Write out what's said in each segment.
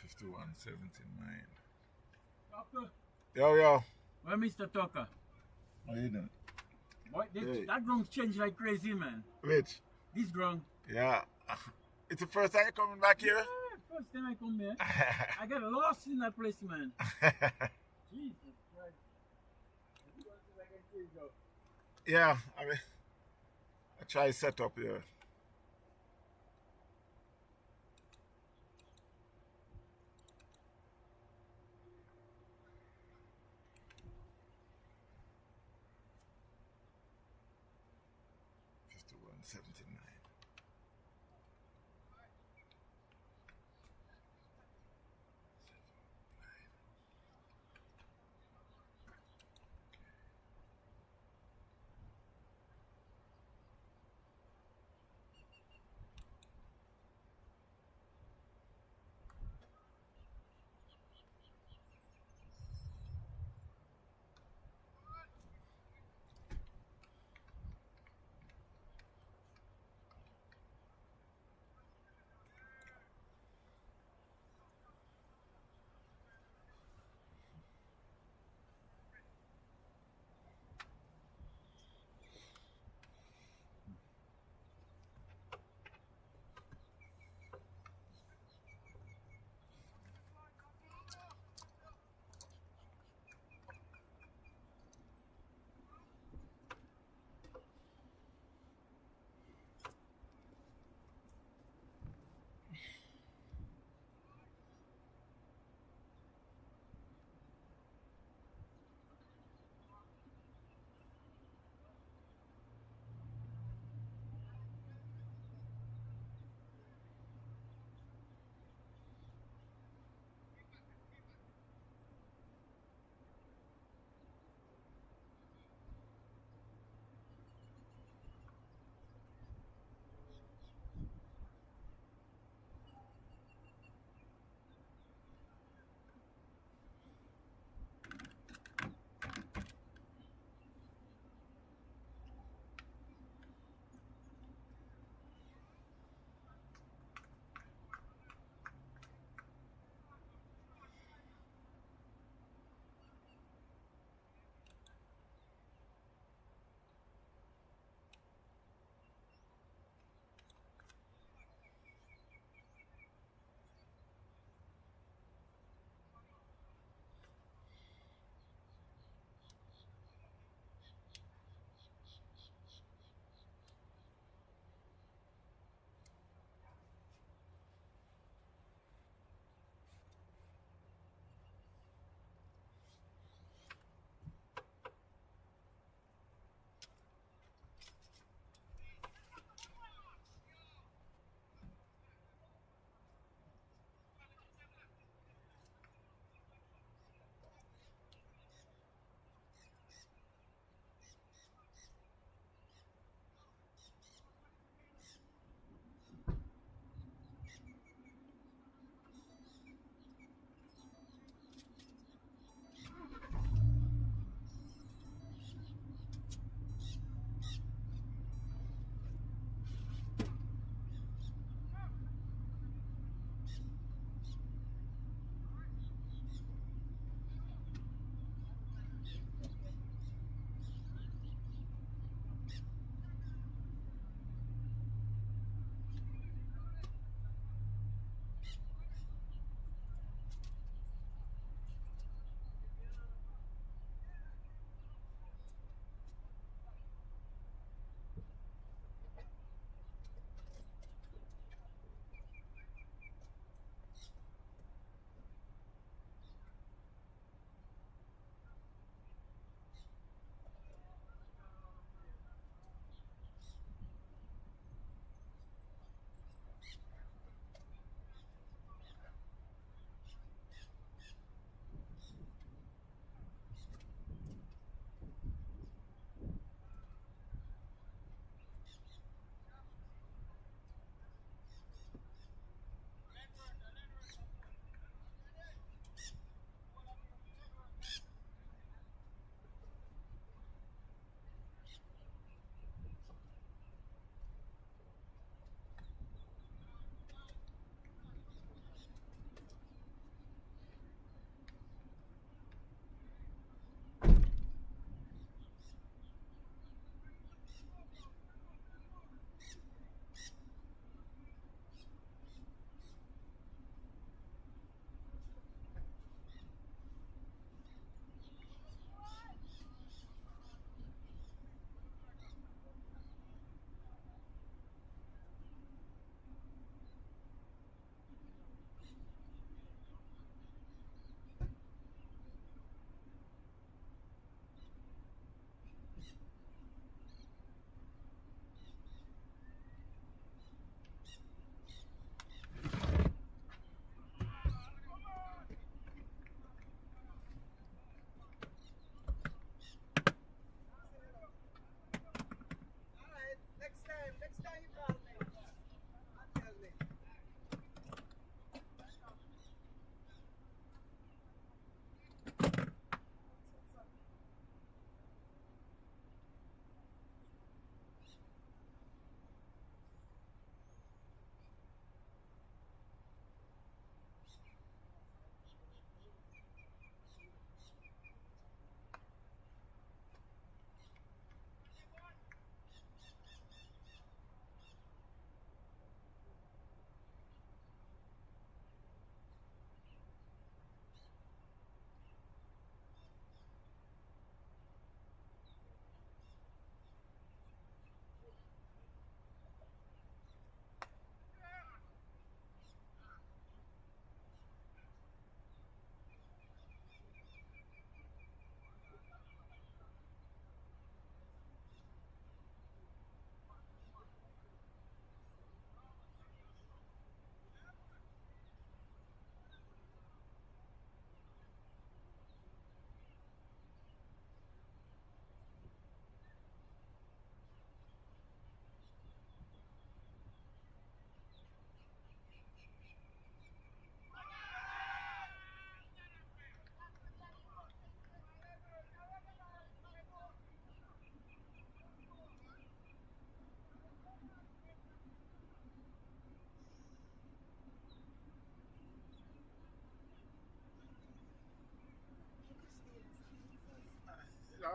5179. Tucker. Yo. Well, Mr. Tucker. How you doing? Boy, Hey. that ground changed like crazy, man. Which? This ground. Yeah. It's the first time you're coming back here? Yeah, first time I come here. I got lost in that place, man. Jesus Christ. Yeah, I mean, I try to set up here. $51.79.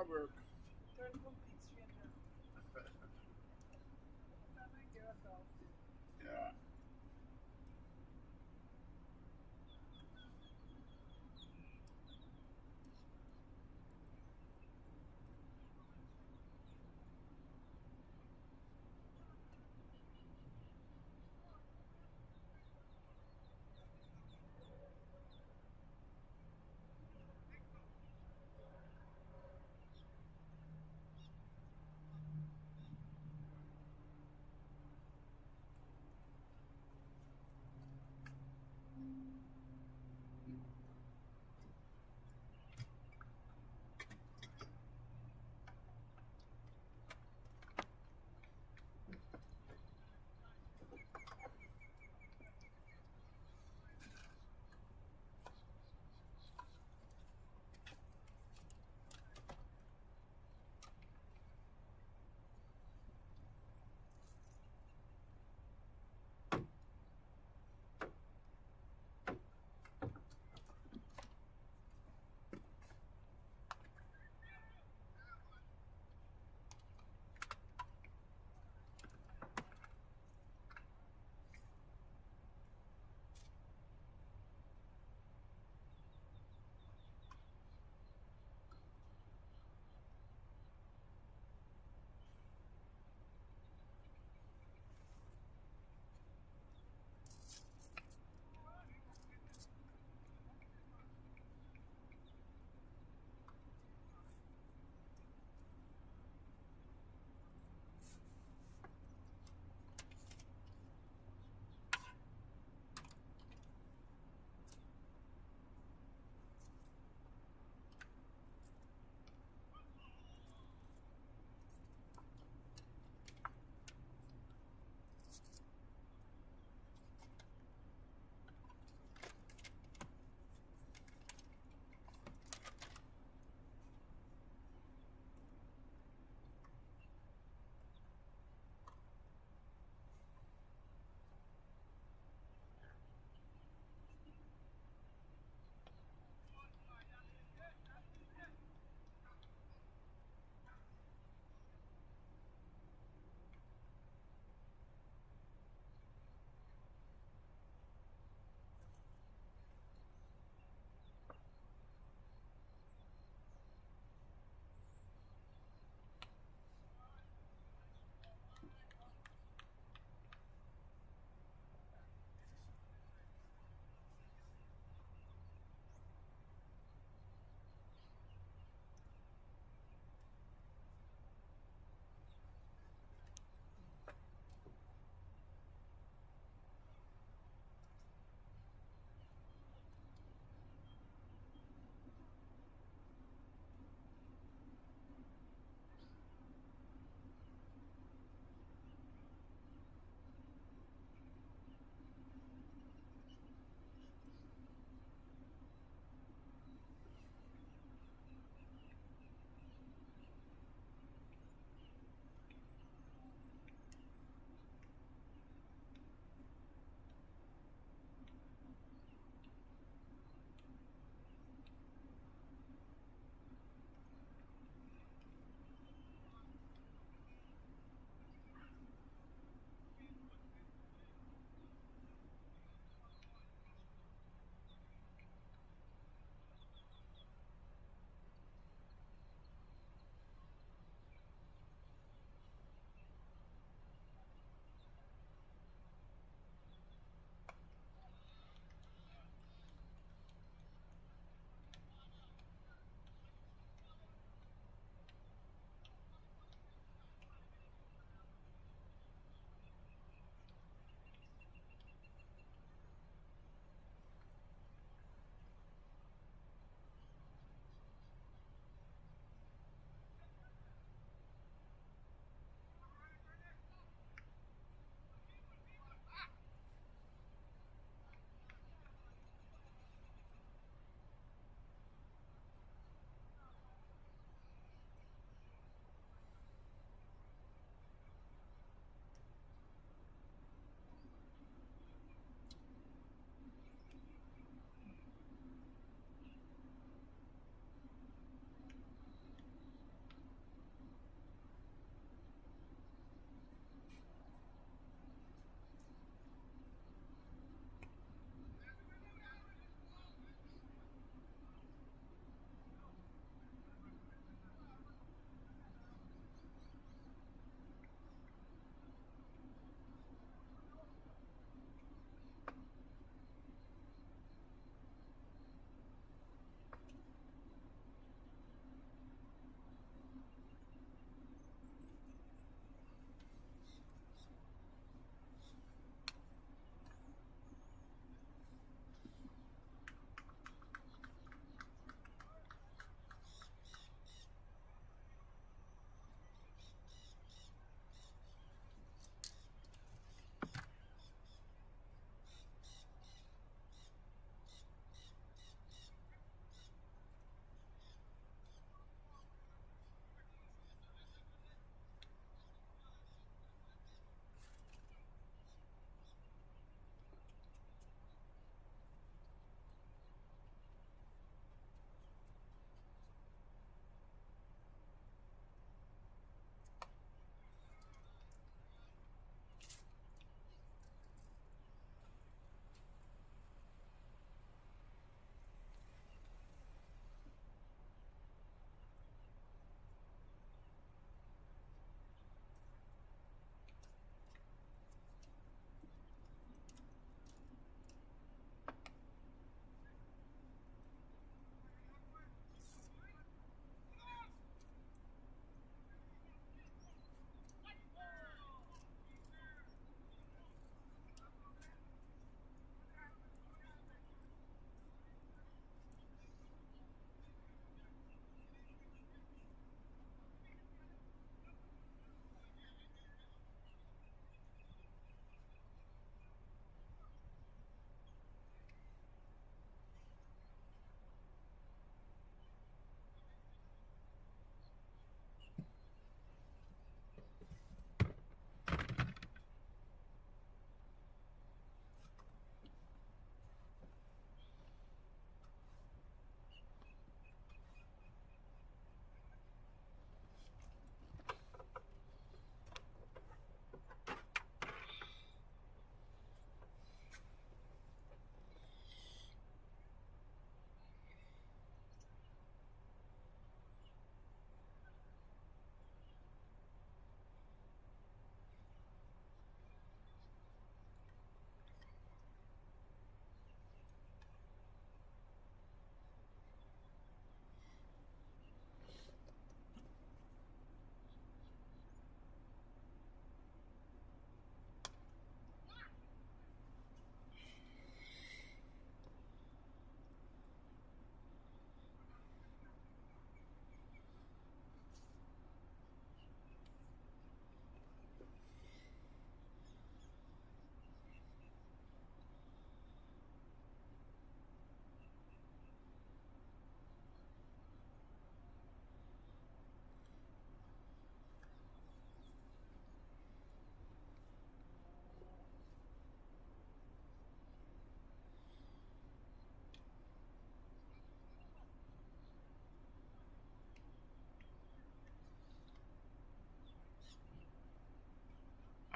work. They're a complete stranger. That might give us all. Yeah.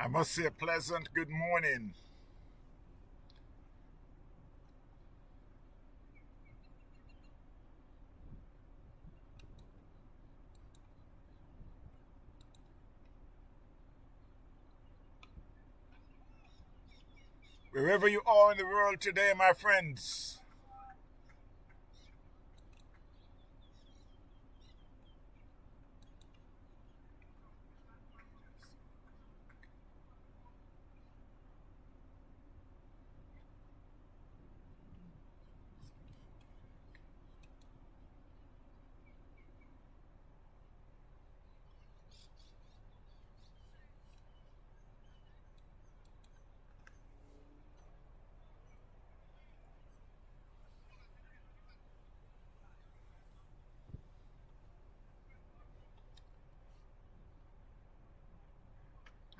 I must say a pleasant good morning. Wherever you are in the world today, my friends.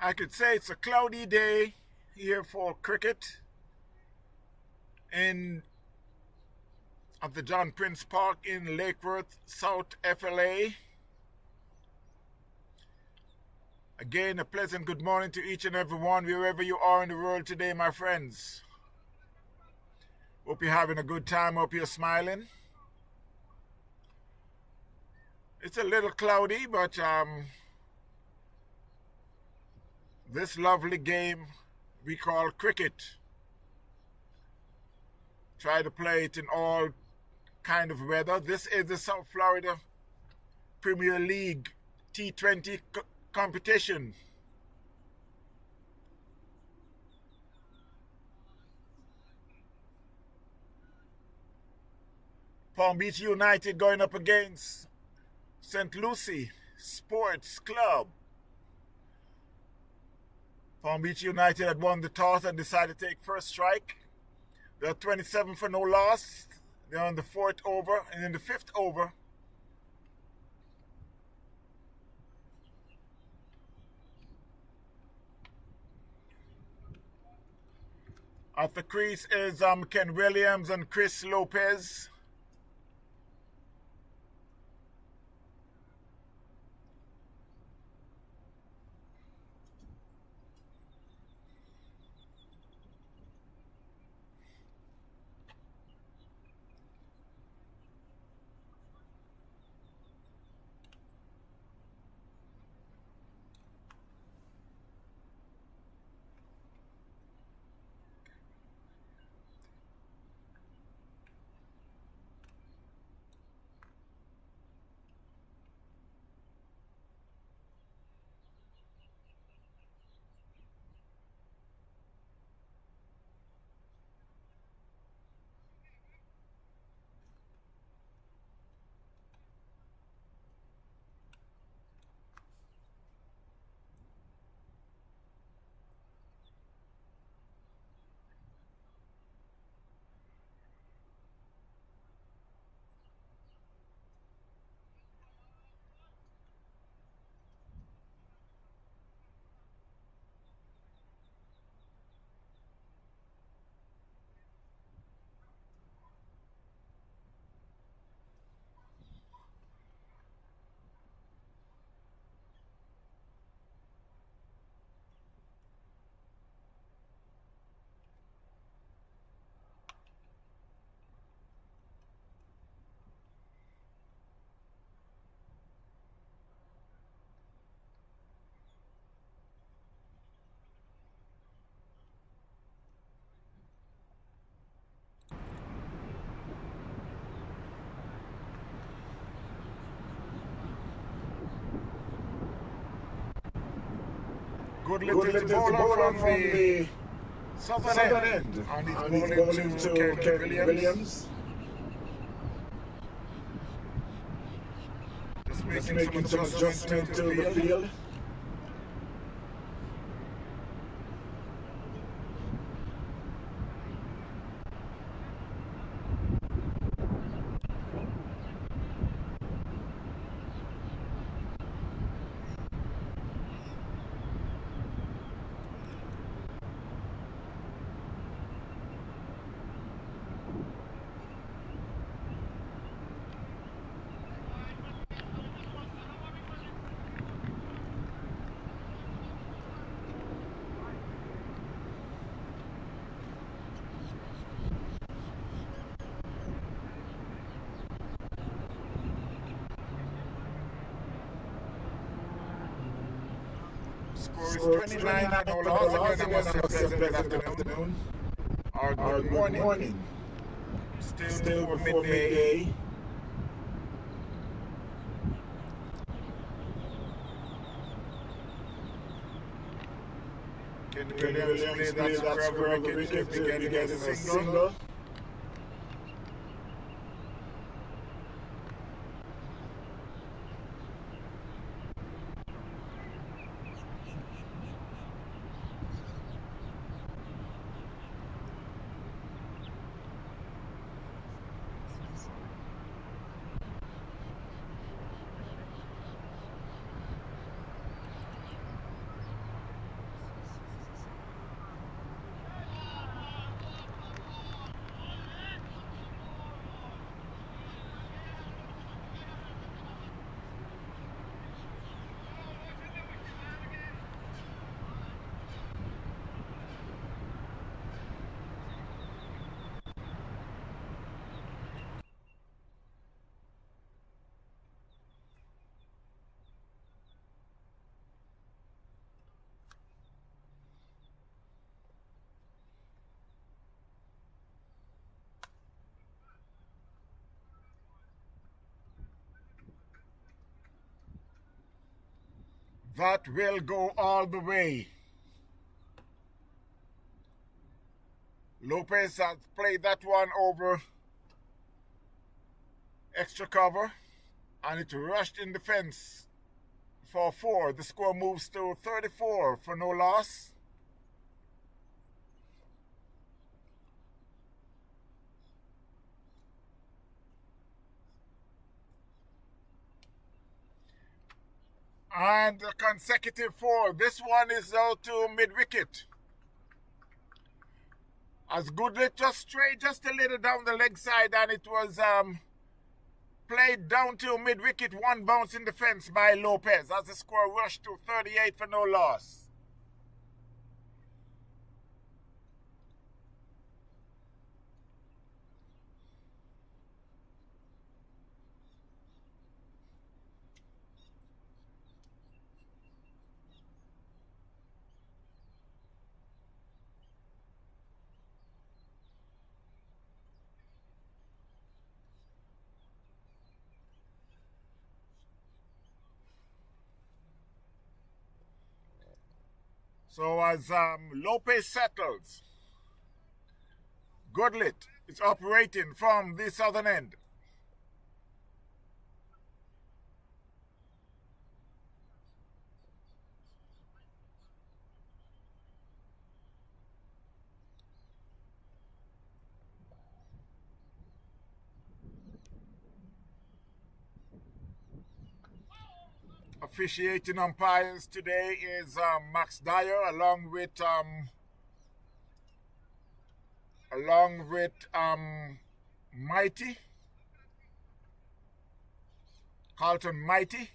I could say it's a cloudy day here for cricket at the John Prince Park in Lake Worth, South FLA. Again, a pleasant good morning to each and every one, wherever you are in the world today, my friends. Hope you're having a good time. Hope you're smiling. It's a little cloudy, but this lovely game we call cricket. Try to play it in all kind of weather. This is the South Florida Premier League T20 competition. Palm Beach United going up against St. Lucie Sports Club. Palm Beach United had won the toss and decided to take first strike. They're 27 for no loss. They're on the fourth over, and in the fifth over, at the crease is Ken Williams and Chris Lopez. Good little bowler from the southern end. And he's bowling to Ken Williams. Just making some adjustment to the field. Score is 29 for no loss. Again, I must say pleasant good afternoon or good morning. Still before midday. Kenny Williams play that square of the wicket to be getting a single. That will go all the way. Lopez has played that one over extra cover, and it rushed in defense for 4. The score moves to 34 for no loss. And a consecutive 4. This one is out to mid-wicket. As Goodlet just straight, just a little down the leg side, and it was played down to mid-wicket, 1 bounce in defense by Lopez as the score rushed to 38 for no loss. So as Lopez settles, Goodlet is operating from the southern end. Officiating umpires today is Max Dyer along with Mighty, Carlton Mighty.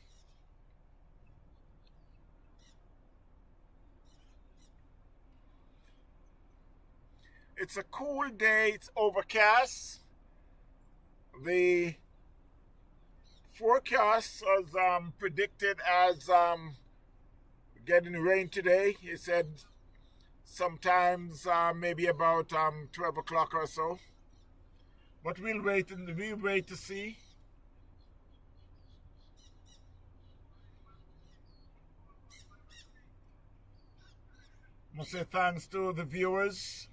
It's a cool day, it's overcast. The forecast was predicted as getting rain today. He said sometimes maybe about 12 o'clock or so. But we'll wait to see. I must say thanks to the viewers.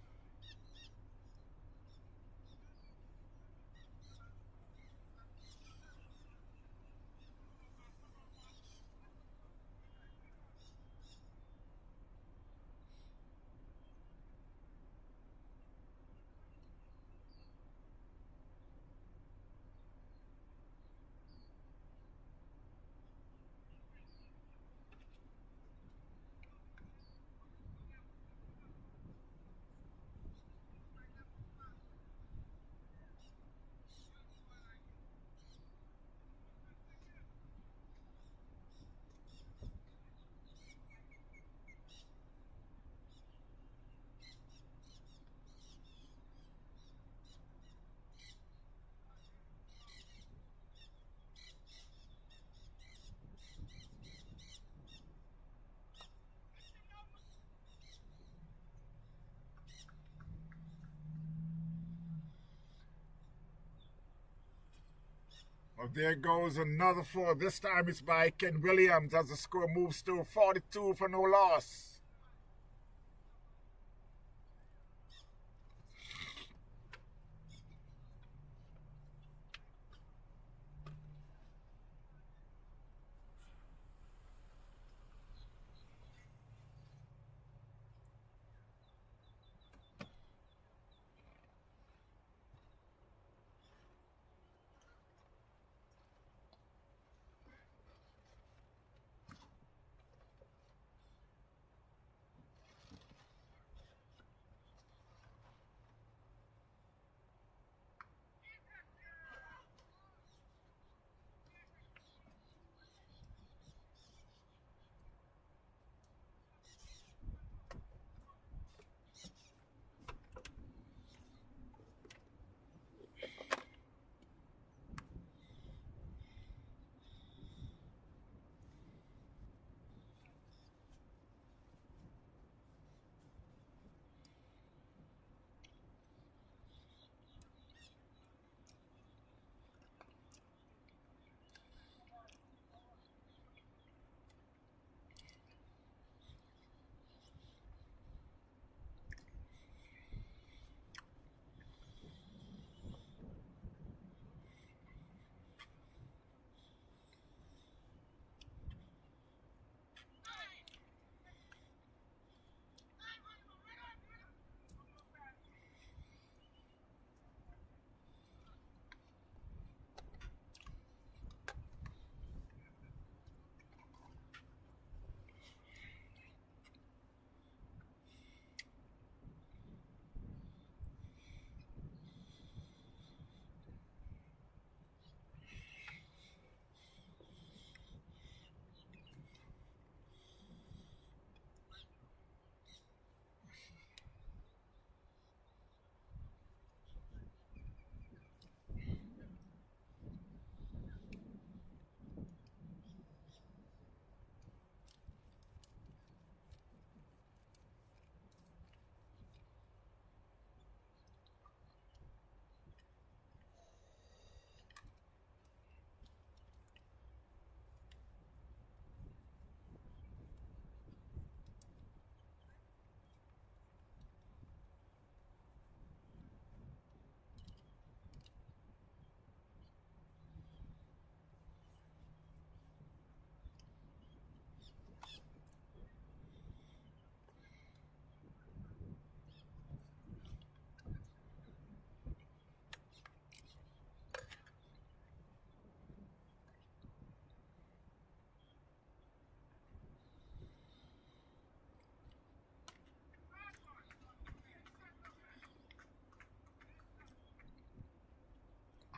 Well, there goes another four. This time it's by Ken Williams as the score moves to 42 for no loss.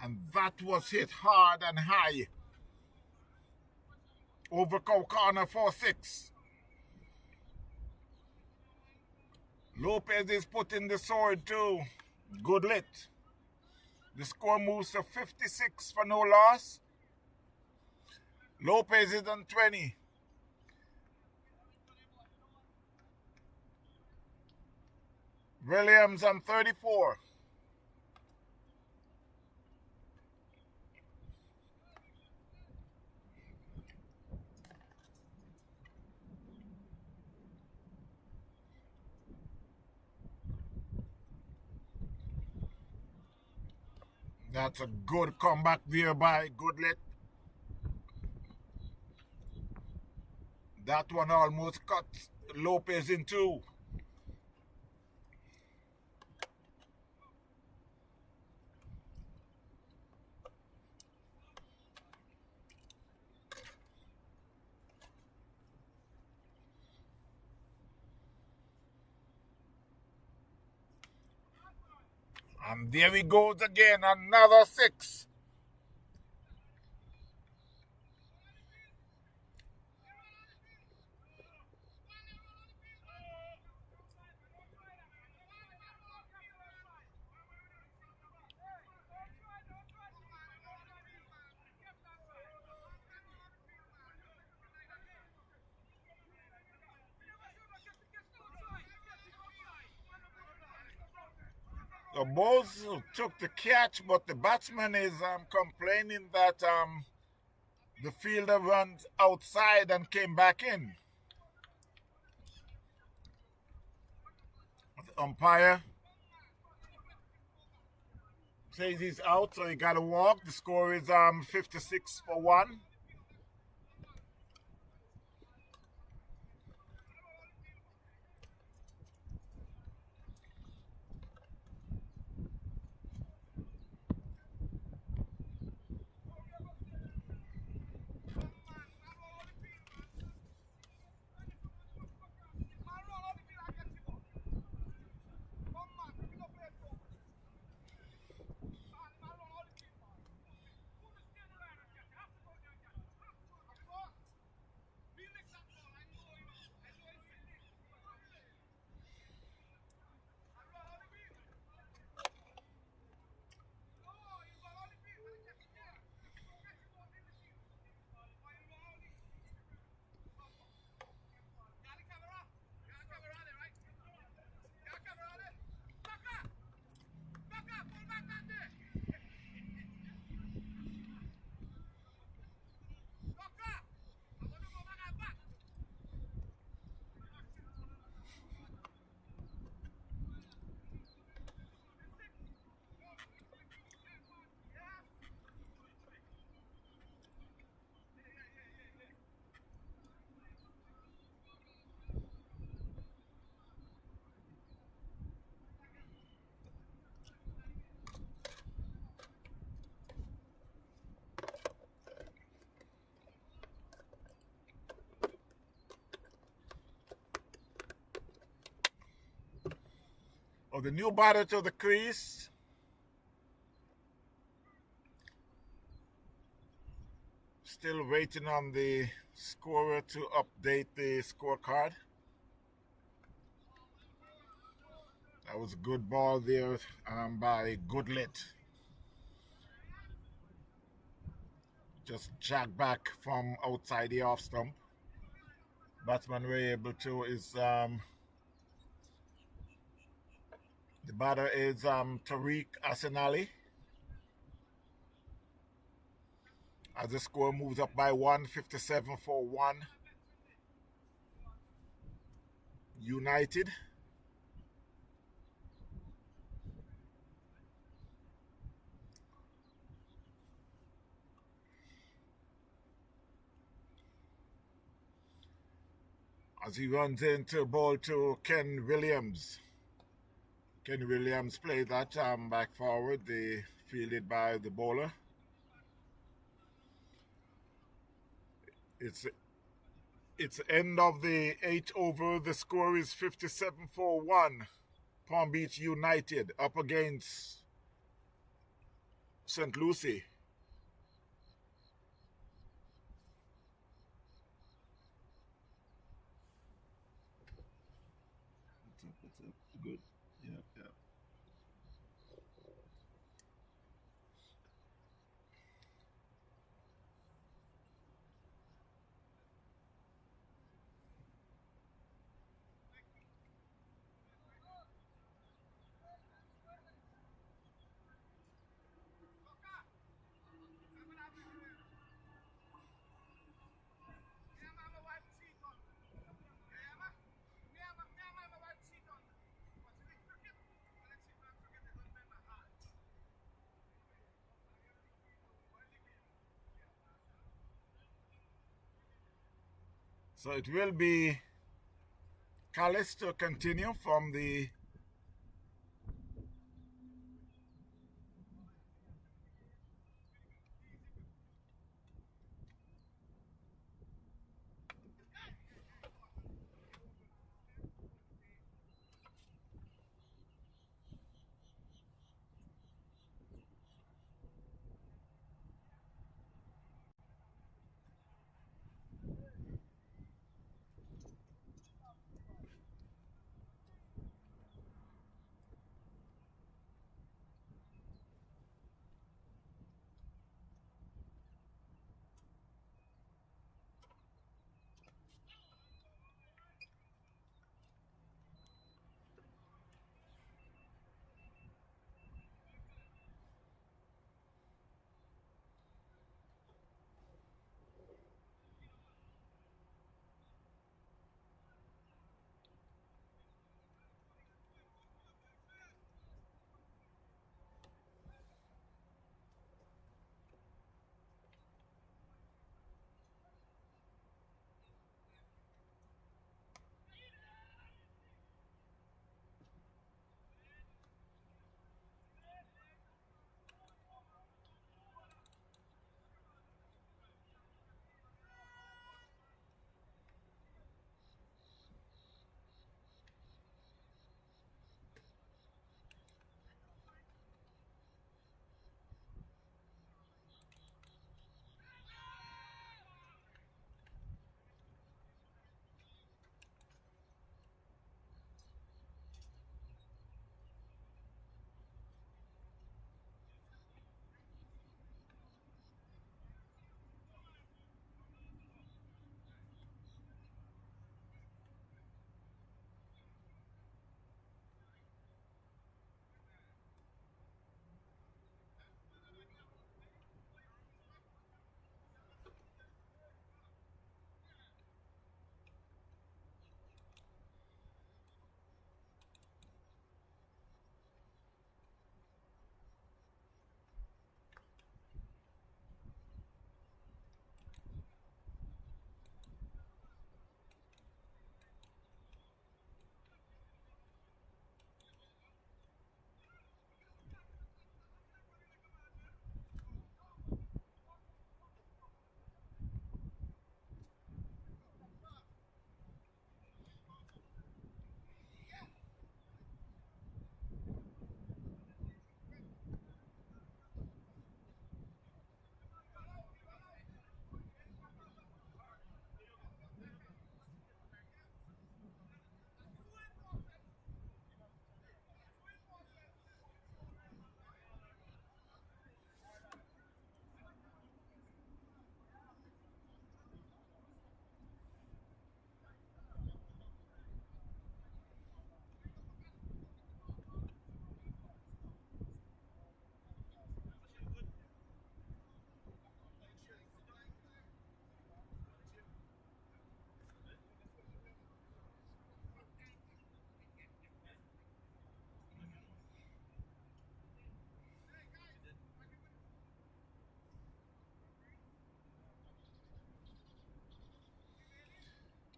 And that was hit hard and high. Over corner 4-6. Lopez is putting the sword to Goodlet. The score moves to 56 for no loss. Lopez is on 20. Williams on 34. That's a good comeback there by Goodlet. That one almost cut Lopez in two. And there he goes again, another 6. The Bulls took the catch, but the batsman is complaining that the fielder runs outside and came back in. The umpire says he's out, so he got to walk. The score is 56-1. The new batter to the crease. Still waiting on the scorer to update the scorecard. That was a good ball there by Goodlet. Just jacked back from outside the off stump. Batsman were able to the batter is Tariq Asenali. As the score moves up by 157-1. United. As he runs into ball to Ken Williams. Ken Williams played that back forward, fielded by the bowler. It's end of the 8 over. The score is 57-1. Palm Beach United up against St. Lucie. What's up? Good. Yeah. So it will be Callis to continue from the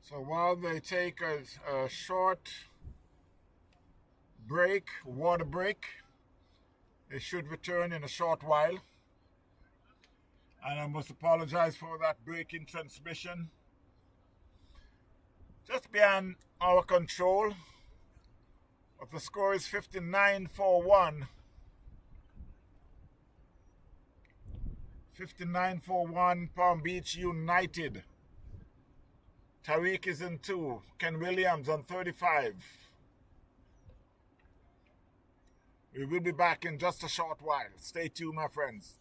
So while they take a short break, water break, they should return in a short while. And I must apologize for that break in transmission. Just beyond our control. But the score is 59-41. 59-41, Palm Beach United. Tariq is in 2. Ken Williams on 35. We will be back in just a short while. Stay tuned, my friends.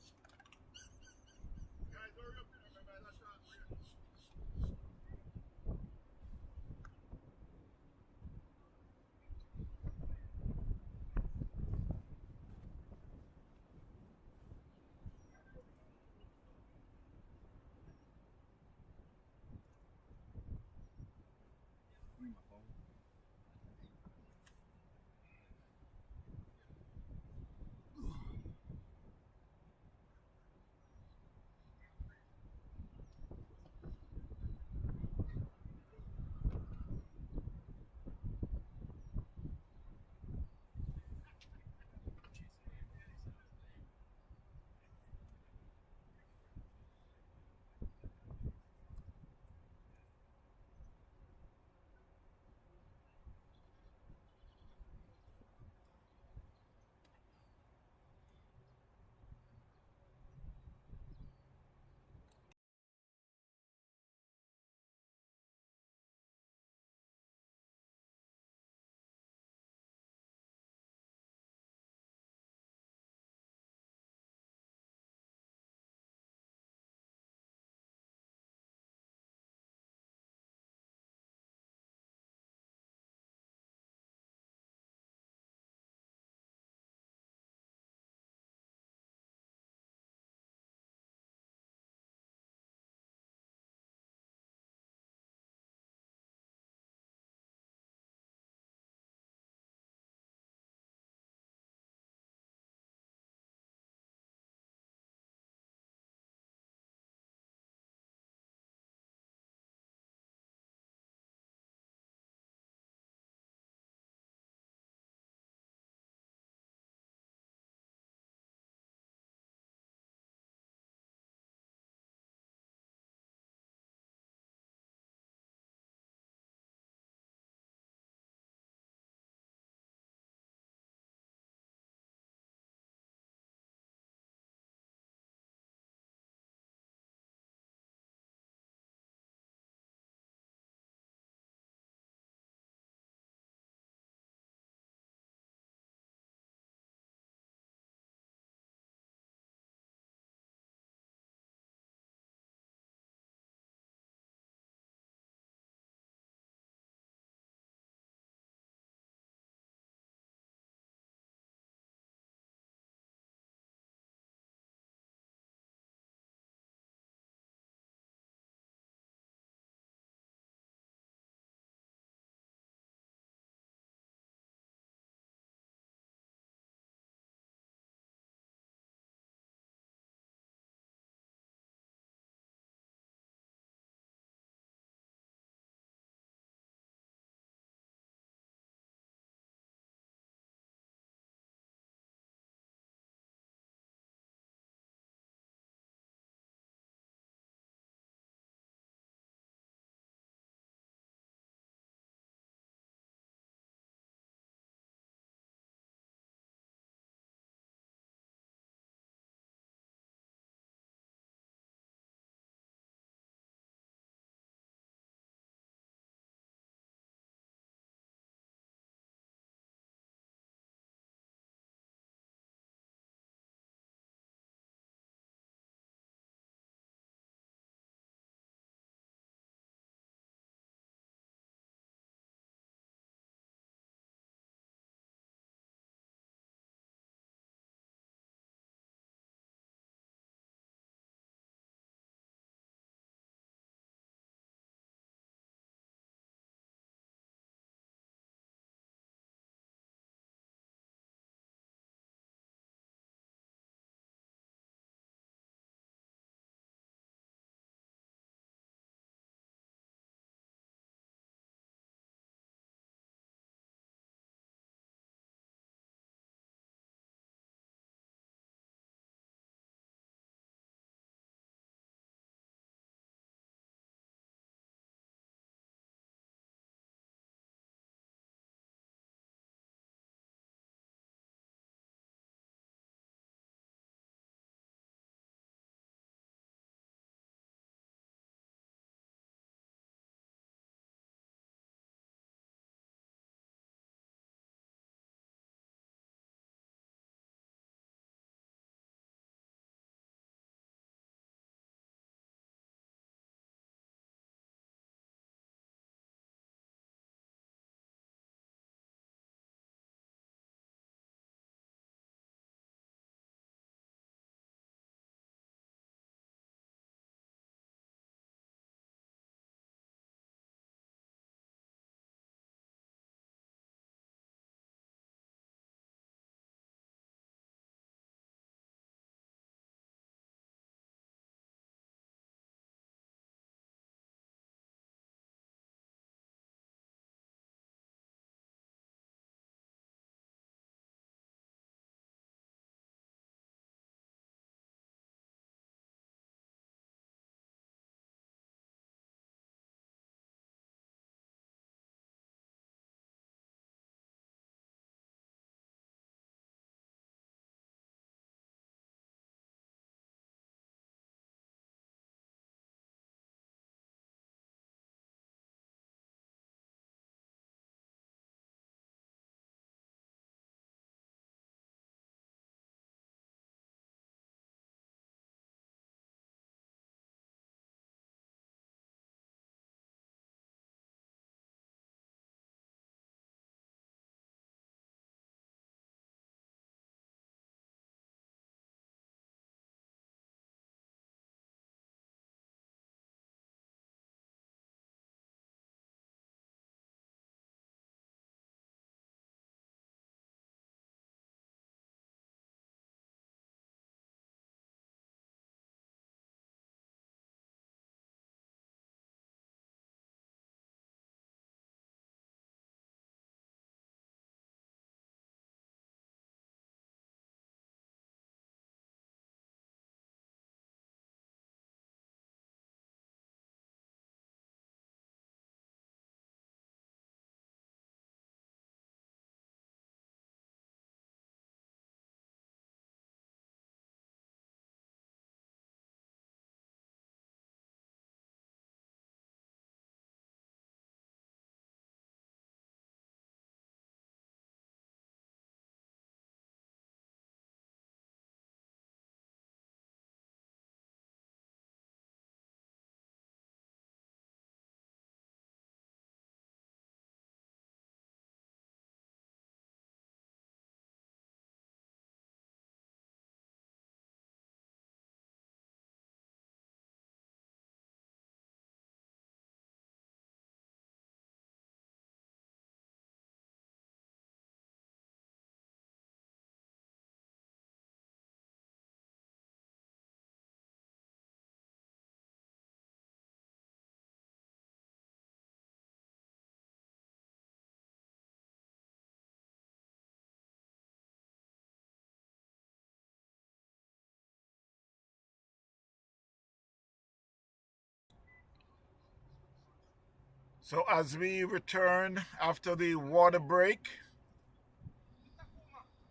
So as we return after the water break,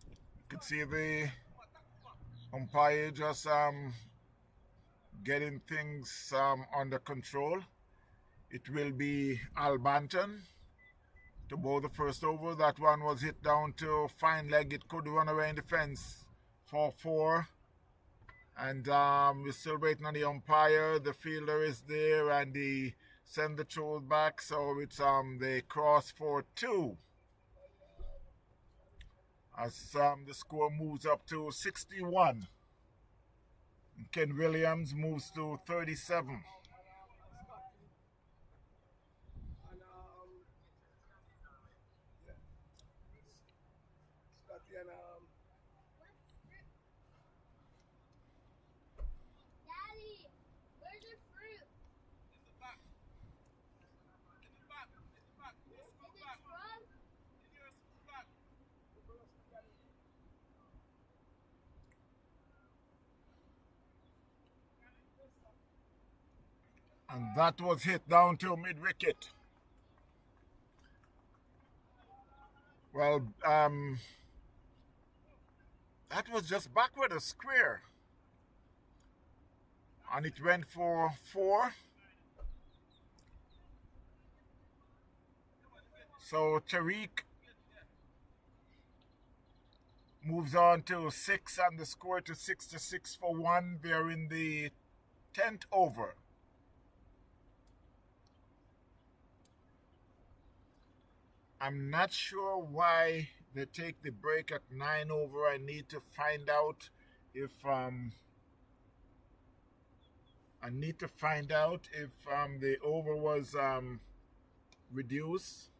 you can see the umpire just getting things under control. It will be Al Banton to bowl the first over. That one was hit down to fine leg. It could run away in the fence for 4. And we're still waiting on the umpire. The fielder is there, and he send the throw back. So it's they cross for 2. As the score moves up to 61. And Ken Williams moves to 37. Daddy, where's your fruit? In the trunk? And that was hit down to mid wicket. Well, that was just backward a square. And it went for 4. So Tariq moves on to 6 and the score to 6 for 1. They're in the 10th over. I'm not sure why they take the break at 9 over. I need to find out if the over was reduced.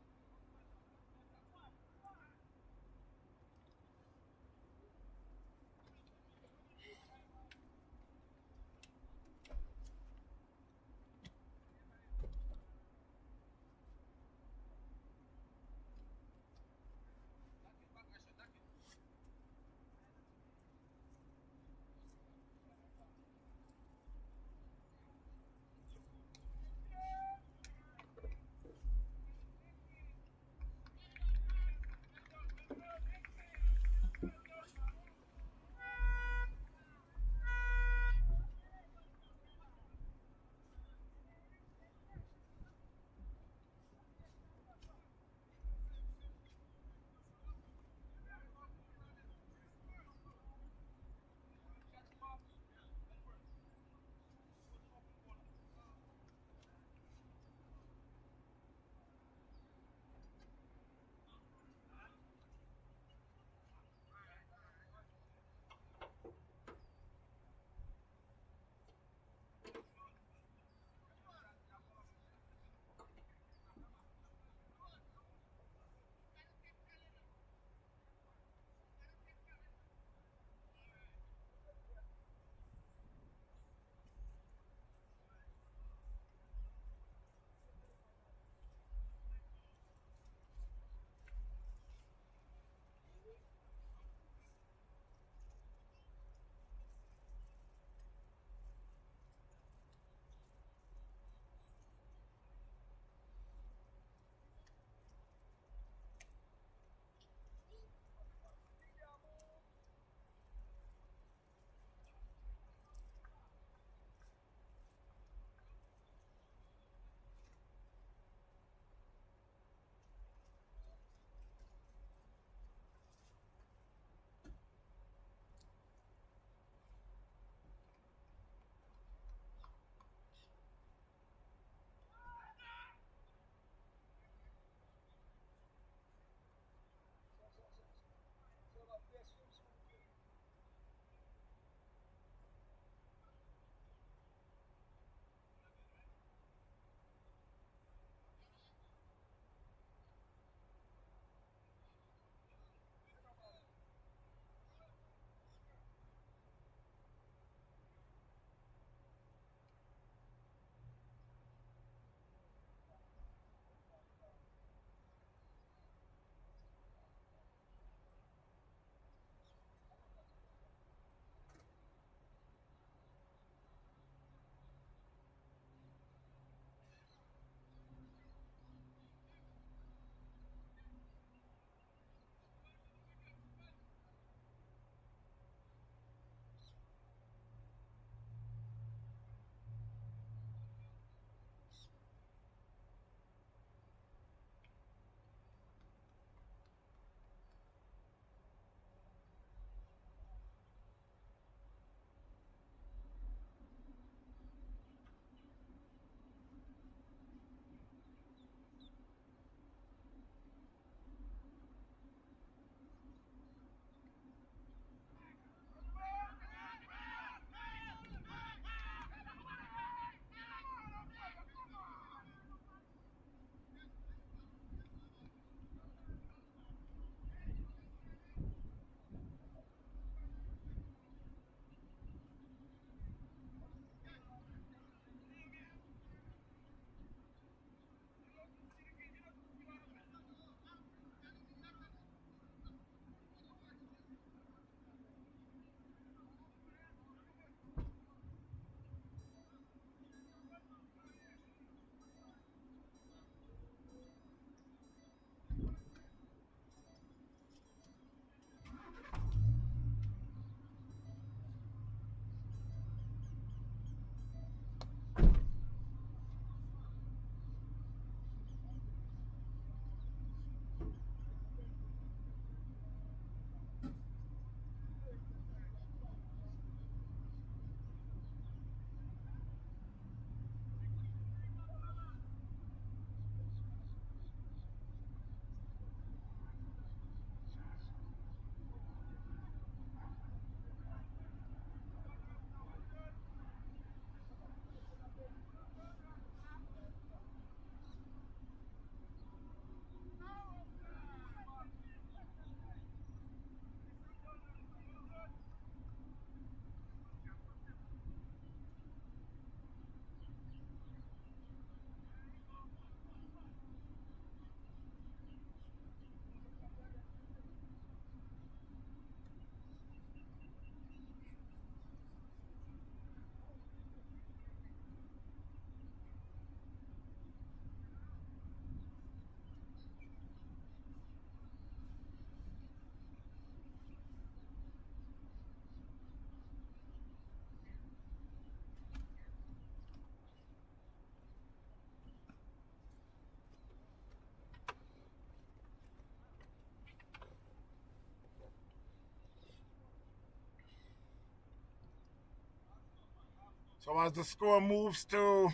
So as the score moves to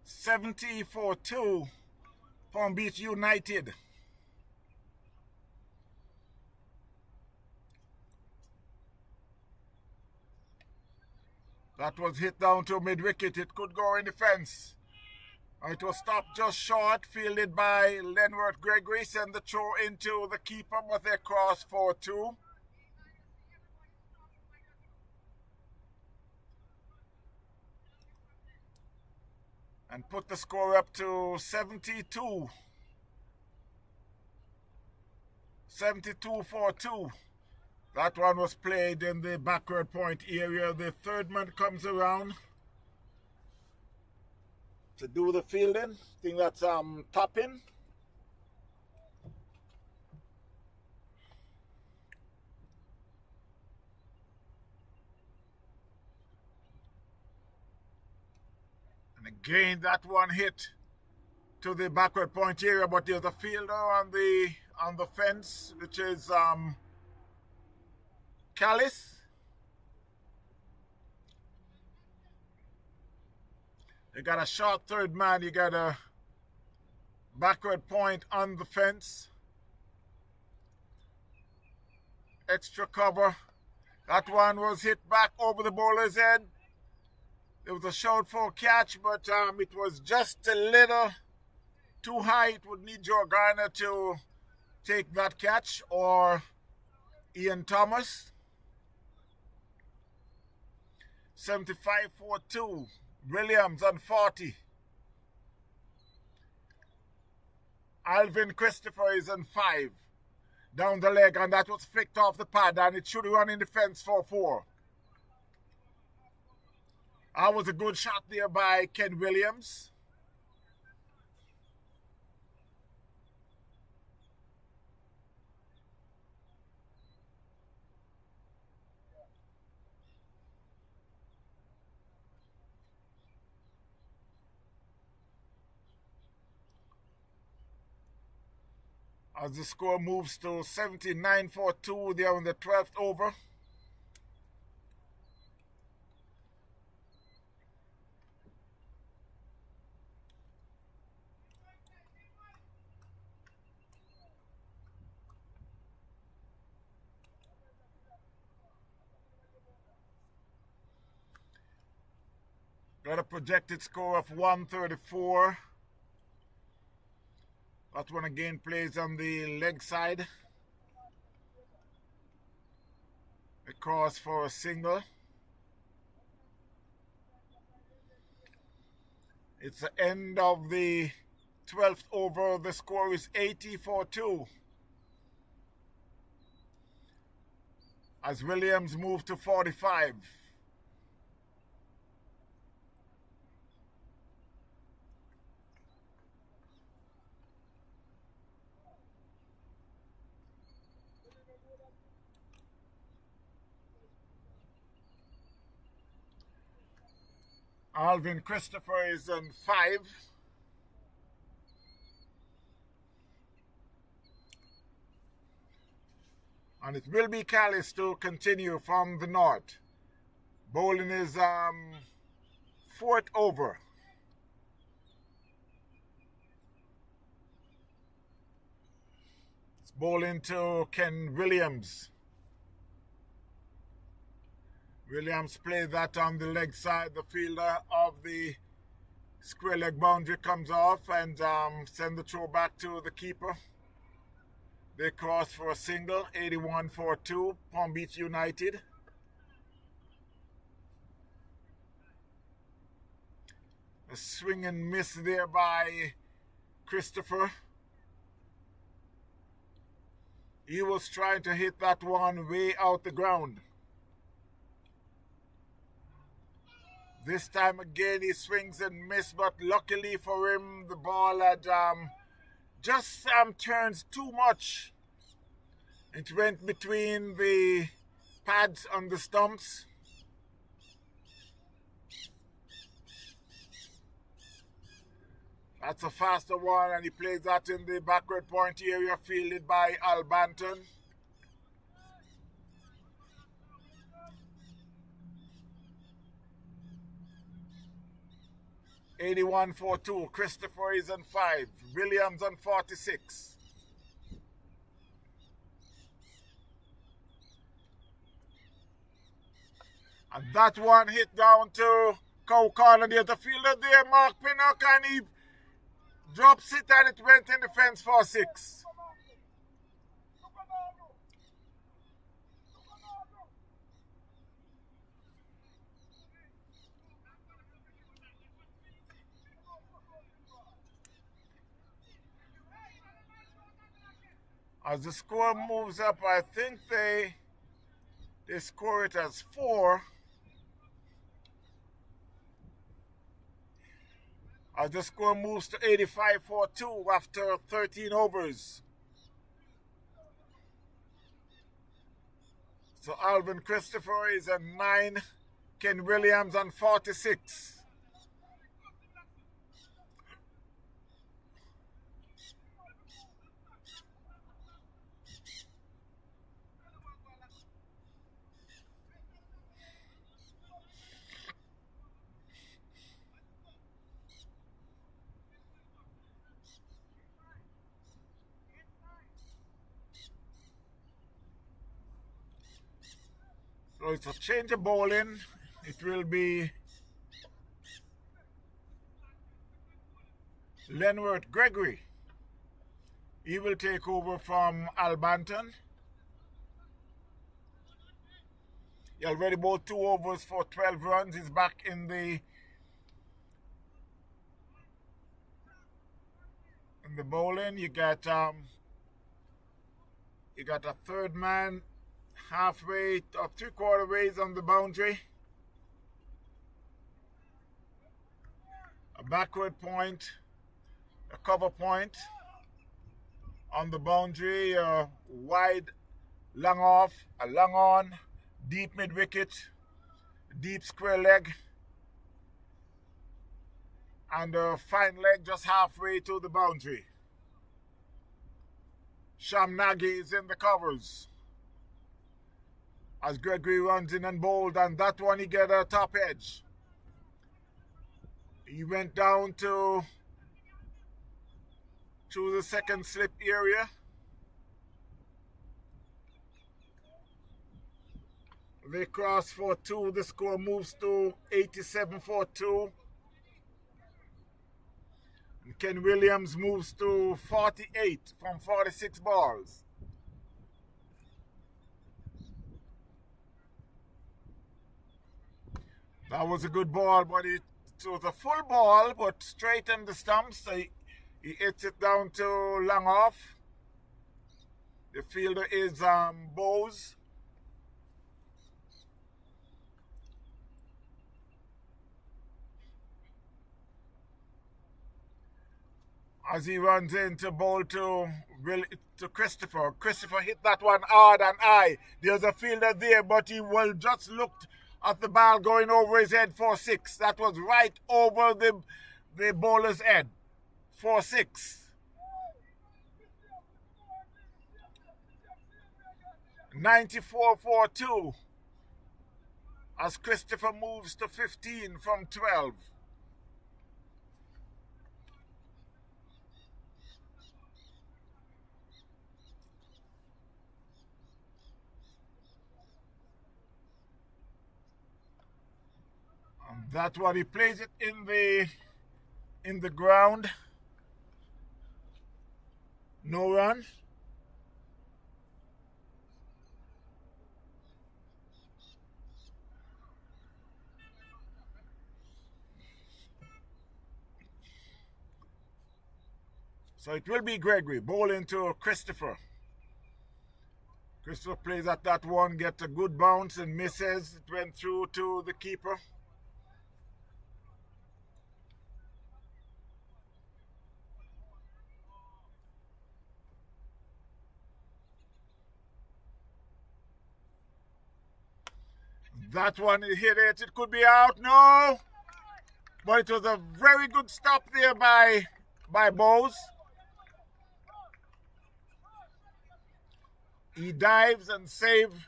70-2, Palm Beach United. That was hit down to mid-wicket. It could go in the fence. It was stopped just short, fielded by Lenworth Gregory. Send the throw into the keeper, but they cross 4-2. And put the score up to 72. 72-2. That one was played in the backward point area. The third man comes around to do the fielding. I think that's tapping. And again, that one hit to the backward point area, but there's a fielder on the fence, which is Callis. You got a short third man, you got a backward point on the fence. Extra cover. That one was hit back over the bowler's head. There was a shout for a catch, but it was just a little too high. It would need Joe Garner to take that catch, or Ian Thomas. 75-2. Williams on 40. Alvin Christopher is on 5. Down the leg, and that was flicked off the pad, and it should run in the fence for 4. That was a good shot there by Ken Williams. As the score moves to 79-2, they're on the 12th over. Got a projected score of 134. That one again plays on the leg side. Across for a single. It's the end of the 12th over. The score is 80-2. As Williams move to 45. Alvin Christopher is on 5. And it will be Callis to continue from the north. Bowling is 4th over. It's bowling to Ken Williams. Williams plays that on the leg side. The fielder of the square leg boundary comes off and send the throw back to the keeper. They cross for a single, 81-2, Palm Beach United. A swing and miss there by Christopher. He was trying to hit that one way out the ground. This time again he swings and misses, but luckily for him the ball had just turns too much. It went between the pads on the stumps. That's a faster one, and he plays that in the backward point area, fielded by Al Banton. 81-42. Christopher is on 5. Williams on 46. And that one hit down to Cow Corner. There's a fielder there, Mark Pinnock, and he drops it and it went in the fence for 6. As the score moves up, I think they score it as 4. As the score moves to 85-42 after 13 overs. So Alvin Christopher is at 9. Ken Williams on 46. So it's a change of bowling. It will be Lenworth Gregory. He will take over from Al Banton. He already bowled 2 overs for 12 runs. He's back in the bowling. You got a third man halfway or 3/4 ways on the boundary. A backward point, a cover point on the boundary, a wide long off, a long on, deep mid wicket, deep square leg, and a fine leg just halfway to the boundary. Sham Nagy is in the covers as Gregory runs in and bowled, and that one he get a top edge. He went down to the second slip area. They cross for 2. The score moves to 87-42. And Ken Williams moves to 48 from 46 balls. That was a good ball, but it was a full ball, but straight in the stumps. So he hits it down to long off. The fielder is Bose. As he runs in to bowl to Christopher. Christopher hit that one hard and high. There's a fielder there, but he will just looked at the ball going over his head for 6. That was right over the bowler's head for 6. 94-42 as Christopher moves to 15 from 12. And that's what he plays it in the ground. No run. So it will be Gregory bowling to Christopher. Christopher plays at that one, gets a good bounce and misses. It went through to the keeper. That one, he hit it. It could be out. No. But it was a very good stop there by Bose. He dives and save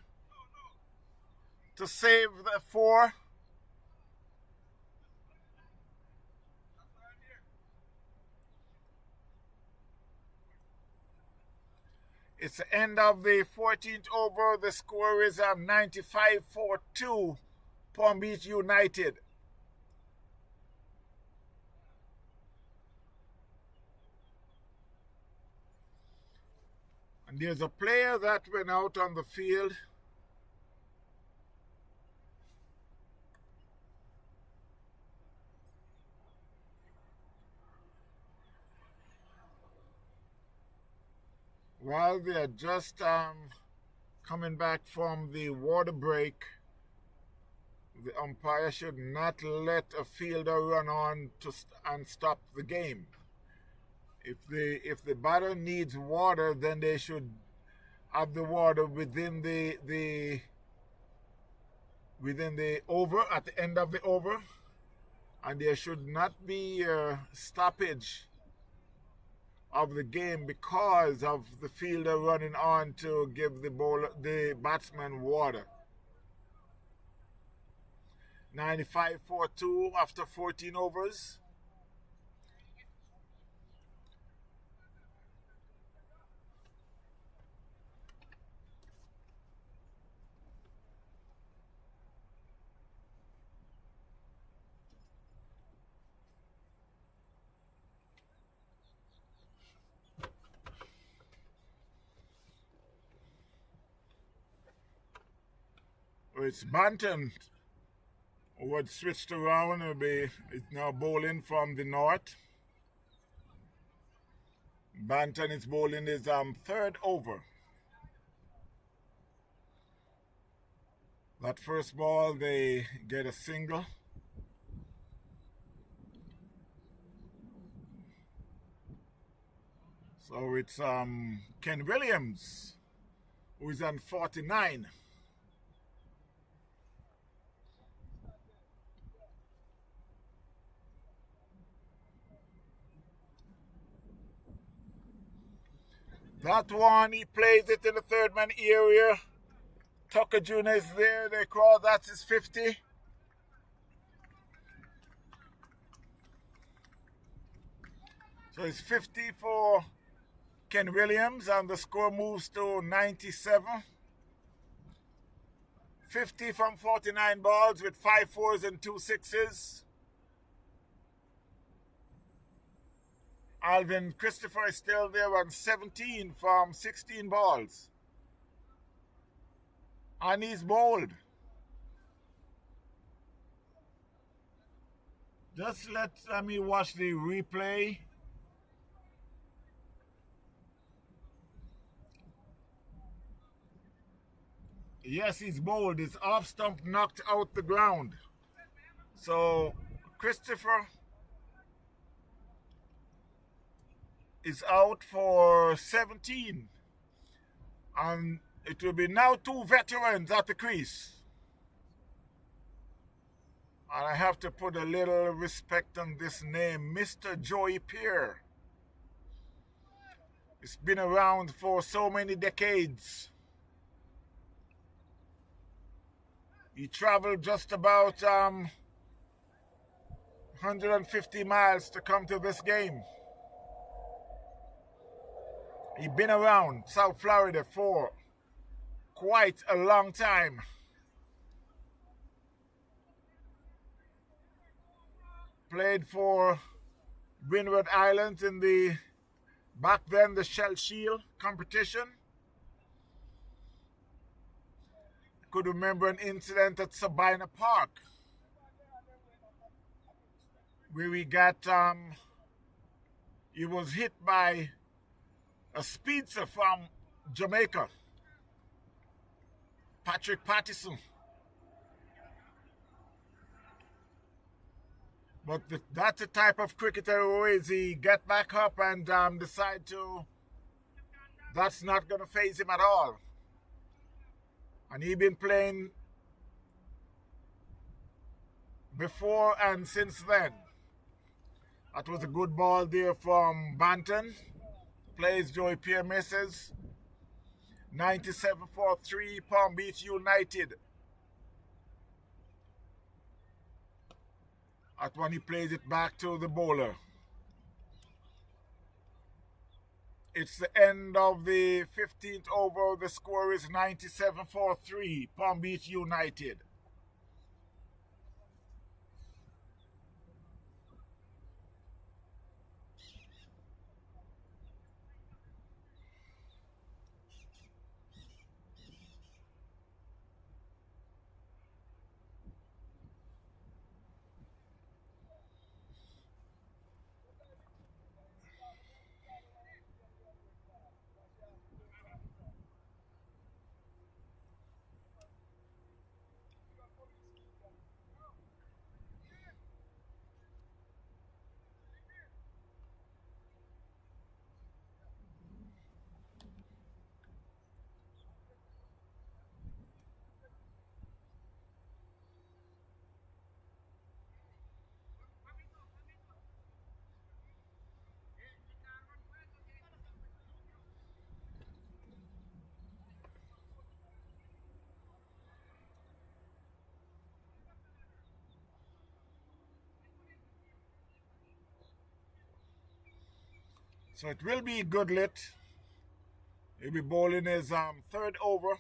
the 4. It's the end of the 14th over. The score is 95-42 Palm Beach United. And there's a player that went out on the field. While they're just coming back from the water break, the umpire should not let a fielder run on and stop the game. If the batter needs water, then they should have the water within the over, at the end of the over, and there should not be a stoppage of the game because of the fielder running on to give the batsman water. 95-42 after 14 overs. It's Banton who had switched around and is now bowling from the north. Banton is bowling his third over. That first ball, they get a single. So it's Ken Williams, who is on 49. That one, he plays it in the third man area. Tucker Jr. is there. They call that his 50. So it's 50 for Ken Williams, and the score moves to 97. 50 from 49 balls with 5 fours and 2 sixes. Alvin Christopher is still there on 17 from 16 balls. And he's bowled. Just let me watch the replay. Yes, he's bowled. His off stump knocked out the ground. So Christopher is out for 17. And it will be now 2 veterans at the crease. And I have to put a little respect on this name, Mr. Joey Pierre. It's been around for so many decades. He traveled just about 150 miles to come to this game. He's been around South Florida for quite a long time. Played for Windward Islands in the, back then, the Shell Shield competition. Could remember an incident at Sabina Park where we got, he was hit by a speedster from Jamaica, Patrick Pattison. But that's the type of cricketer who is. He get back up and decide to, that's not going to faze him at all. And he been playing before and since then. That was a good ball there from Banton. Plays Joey Pierre, misses. 97-3 Palm Beach United. That one he plays it back to the bowler. It's the end of the 15th over. The score is 97-3, Palm Beach United. So it will be Goodlet. He'll be bowling his third over.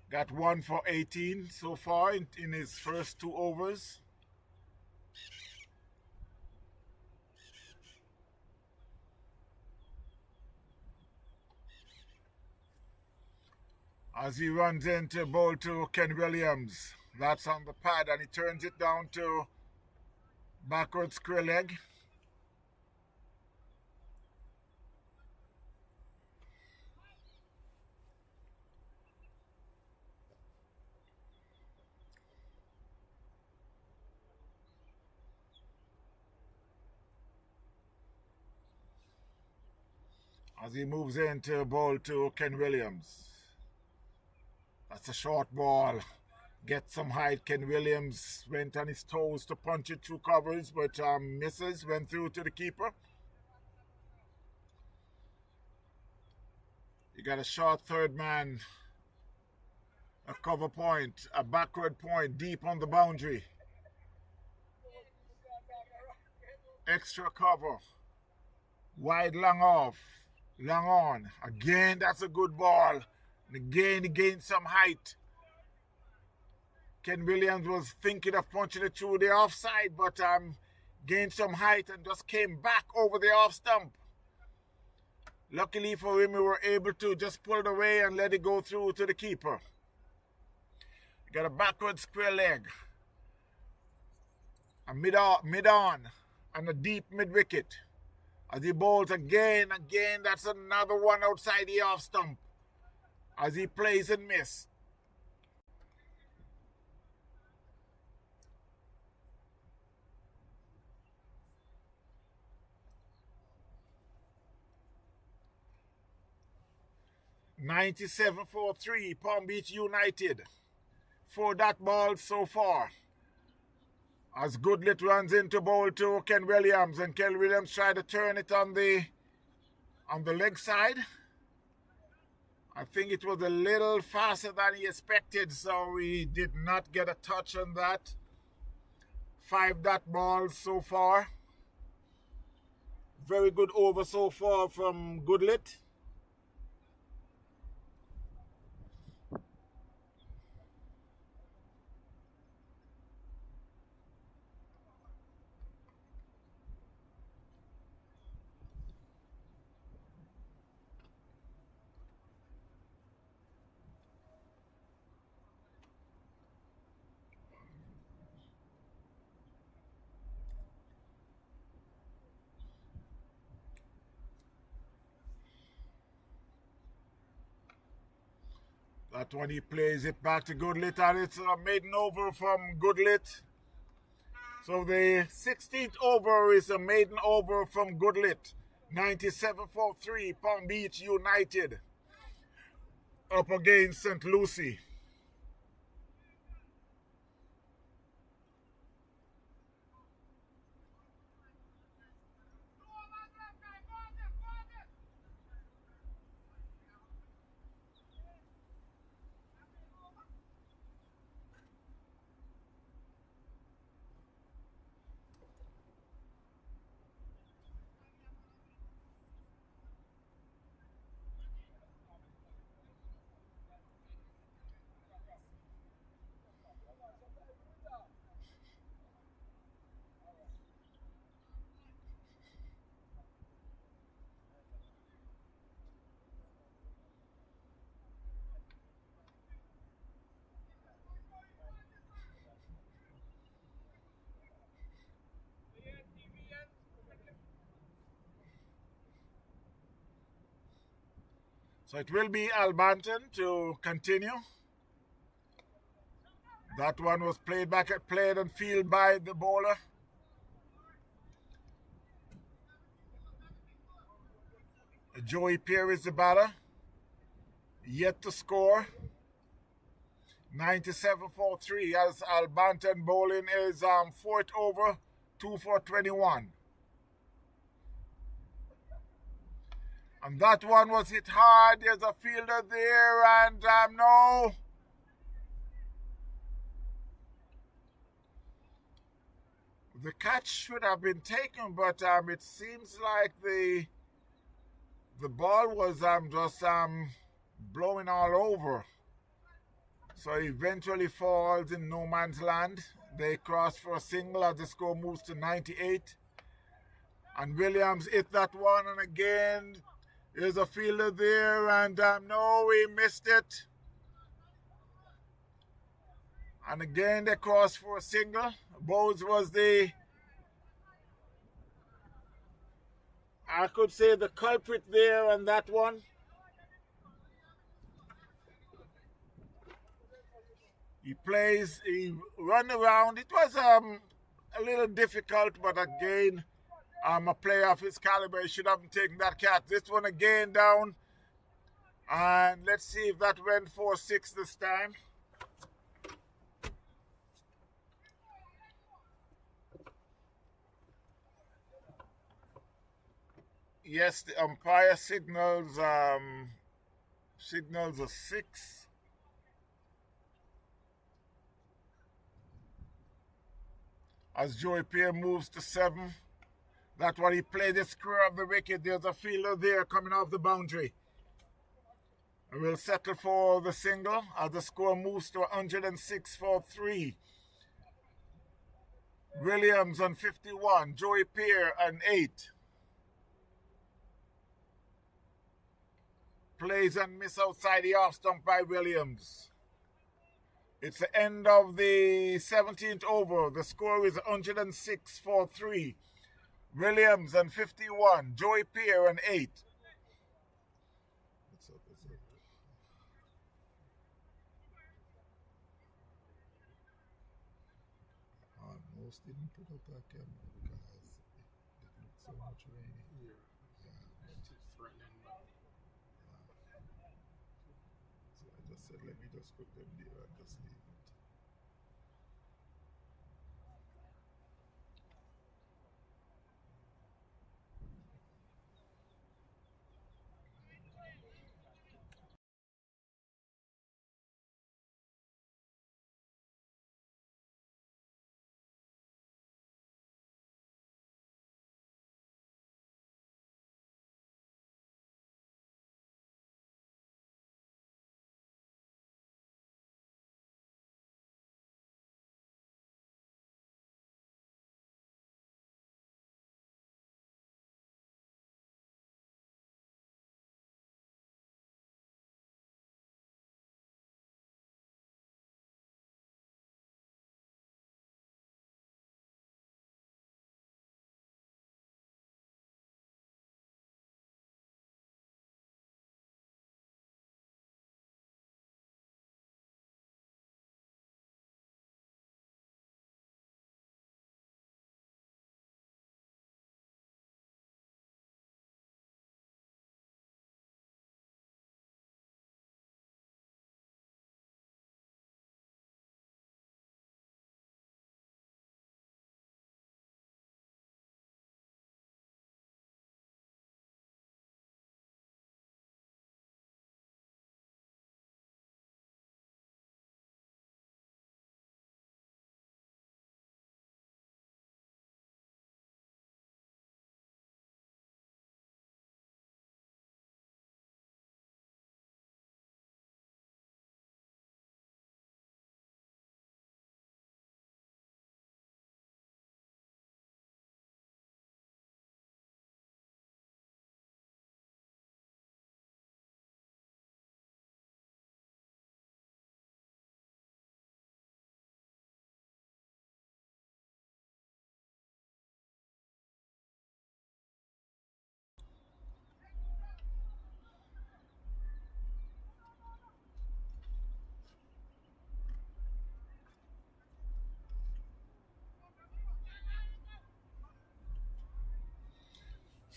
Got 1 for 18 so far in his first 2 overs. As he runs into bowl to Ken Williams. That's on the pad, and he turns it down to backward square leg. As he moves into bowl to Ken Williams. That's a short ball. Get some height. Ken Williams went on his toes to punch it through covers, but misses, went through to the keeper. You got a short third man, a cover point, a backward point, deep on the boundary. Extra cover. Wide long off. Long on. Again, that's a good ball. And again, he gained some height. Ken Williams was thinking of punching it through the offside, but gained some height and just came back over the off stump. Luckily for him, we were able to just pull it away and let it go through to the keeper. Got a backward square leg. A mid-on and a deep mid-wicket. As he bowls again, that's another one outside the off stump. As he plays and miss. (97-3) Palm Beach United. 4 dot balls so far. As Goodlet runs into bowl to Ken Williams, and Ken Williams tried to turn it on the leg side. I think it was a little faster than he expected, so he did not get a touch on that. 5 dot balls so far. Very good over so far from Goodlet. That one he plays it back to Goodlet, and it's a maiden over from Goodlet. So the 16th over is a maiden over from Goodlet. 97-3 Palm Beach United up against St. Lucie. So it will be Albanton to continue. That one was played and field by the bowler. Joey Pierre is the batter. Yet to score. 97 for 3 as Albanton bowling is fourth over, 2 for 21. And that one was hit hard. There's a fielder there, and no. The catch should have been taken, but it seems like the ball was just blowing all over. So eventually falls in no man's land. They cross for a single as the score moves to 98. And Williams hit that one, and again, there's a fielder there, and no, he missed it. And again, they cross for a single. Bowes was I could say the culprit there on that one. He run around. It was a little difficult, but again, a player of his caliber should have taken that catch. This one again down. And let's see if that went 4-6 this time. Yes, the umpire signals a 6. As Joey Pierre moves to 7. That's what he played the square of the wicket. There's a fielder there coming off the boundary. And we'll settle for the single as the score moves to 106 for 3. Williams on 51. Joey Pierre on 8. Plays and miss outside the off stump by Williams. It's the end of the 17th over. The score is 106 for 3. Williams on 51. Joey Pierre on 8. Almost didn't put up that camera because it looked so much rainy. Yeah. It's threatening. So I just said, let me just put them there and just leave it.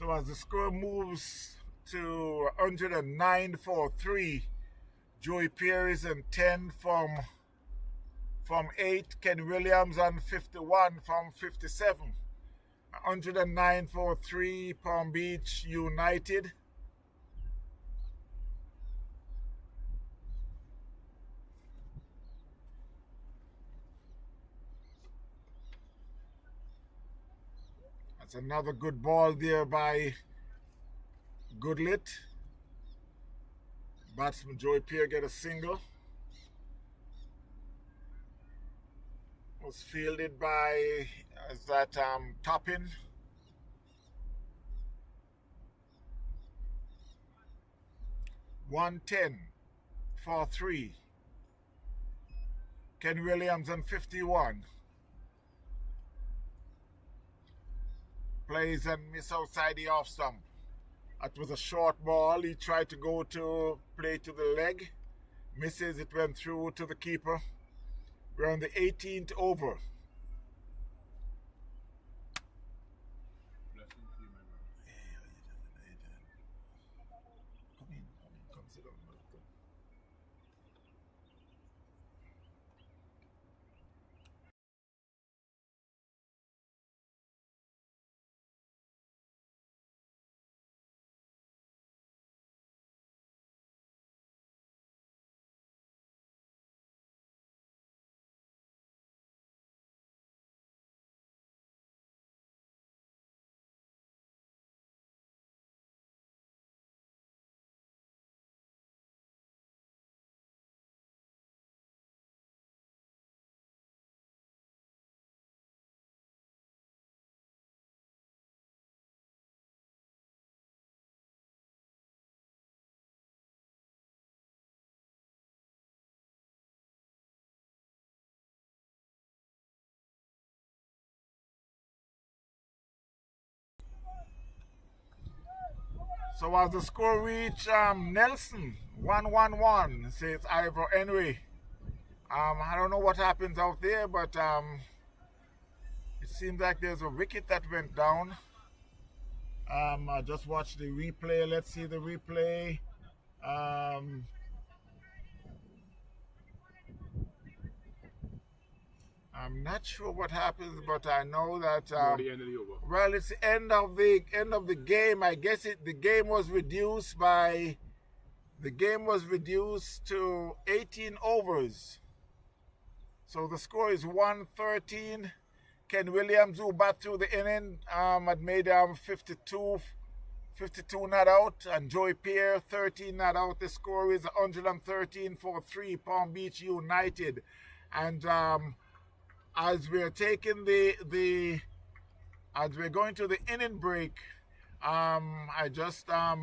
So as the score moves to 109 for 3, Joey Pierre is in 10 from 8, Ken Williams on 51 from 57. 109 for 3, Palm Beach United. That's another good ball there by Goodlit. Batsman Joey Pierre get a single. Was fielded by Toppin. .110 for 3. Ken Williams on 51. Plays and miss outside the off stump. That was a short ball. He tried to go to play to the leg. Misses. It went through to the keeper. We're on the 18th over. Come sit down. So as the score reach Nelson 1-1-1, says Ivor Henry. I don't know what happens out there, but it seems like there's a wicket that went down. I just watched the replay. Let's see the replay. I'm not sure what happens, but I know that the end of the over. well, it's the end of the game. I guess the game was reduced to 18 overs. So the score is 113. Ken Williams, who bat through the inning, had made 52 not out, and Joey Pierre 13 not out. The score is 113 for 3, Palm Beach United. And as we're taking as we're going to the inning break, I just have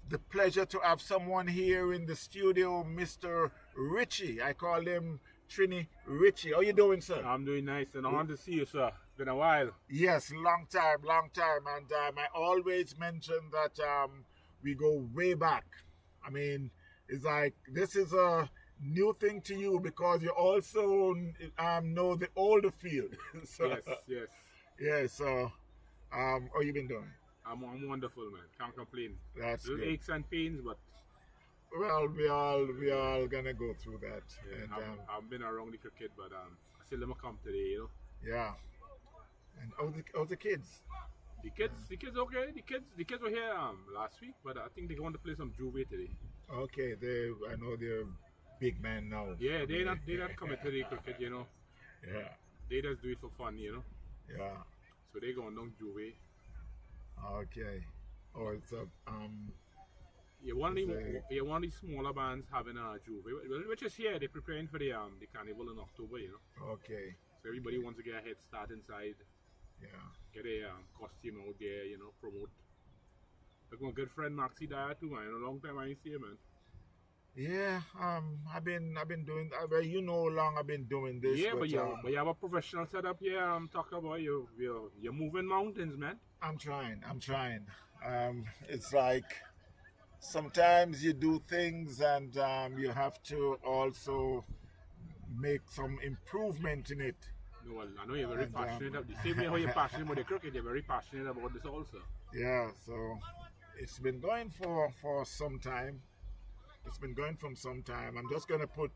the pleasure to have someone here in the studio, Mr. Richie. I call him Trini Richie. How you doing, sir? I'm doing nice, and I want to see you, sir. It's been a while. Yes, long time. And I always mention that we go way back. I mean, it's like this is a new thing to you because you also know the older field. So, Yes. Yeah, so how you been doing? I'm wonderful, man. Can't complain. That's Little good. aches and pains, but Well, we all gonna go through that. yeah, And I've been around the cricket, but I still never come today, you know. yeah. And how's the kids? The kids okay. The kids were here last week, but I think they're going to play some Juve today. Okay, I know they're big men now. Yeah, they not coming to the cricket, you know. Yeah, They just do it for fun, you know. yeah. So they going down Juve. Okay. Oh, it's a Yeah, one of Is the smaller bands having a Juve, which is here. They're preparing for the carnival in October, you know. okay. So everybody wants to get a head start inside, Yeah. get a costume out there, you know, promote. Like my good friend Maxi Dyer too, man. In a long time I ain't see him, man. Yeah. I've been doing. Well, you know how long I've been doing this. Yeah, but you have a professional setup here. I'm talking about you're moving mountains, man. I'm trying. It's like sometimes you do things and you have to also make some improvement in it. No, well, I know you're very And, passionate. The same way how you're passionate about the cricket, you're very passionate about this also. Yeah, so it's been going for some time. It's been going from some time. I'm just gonna put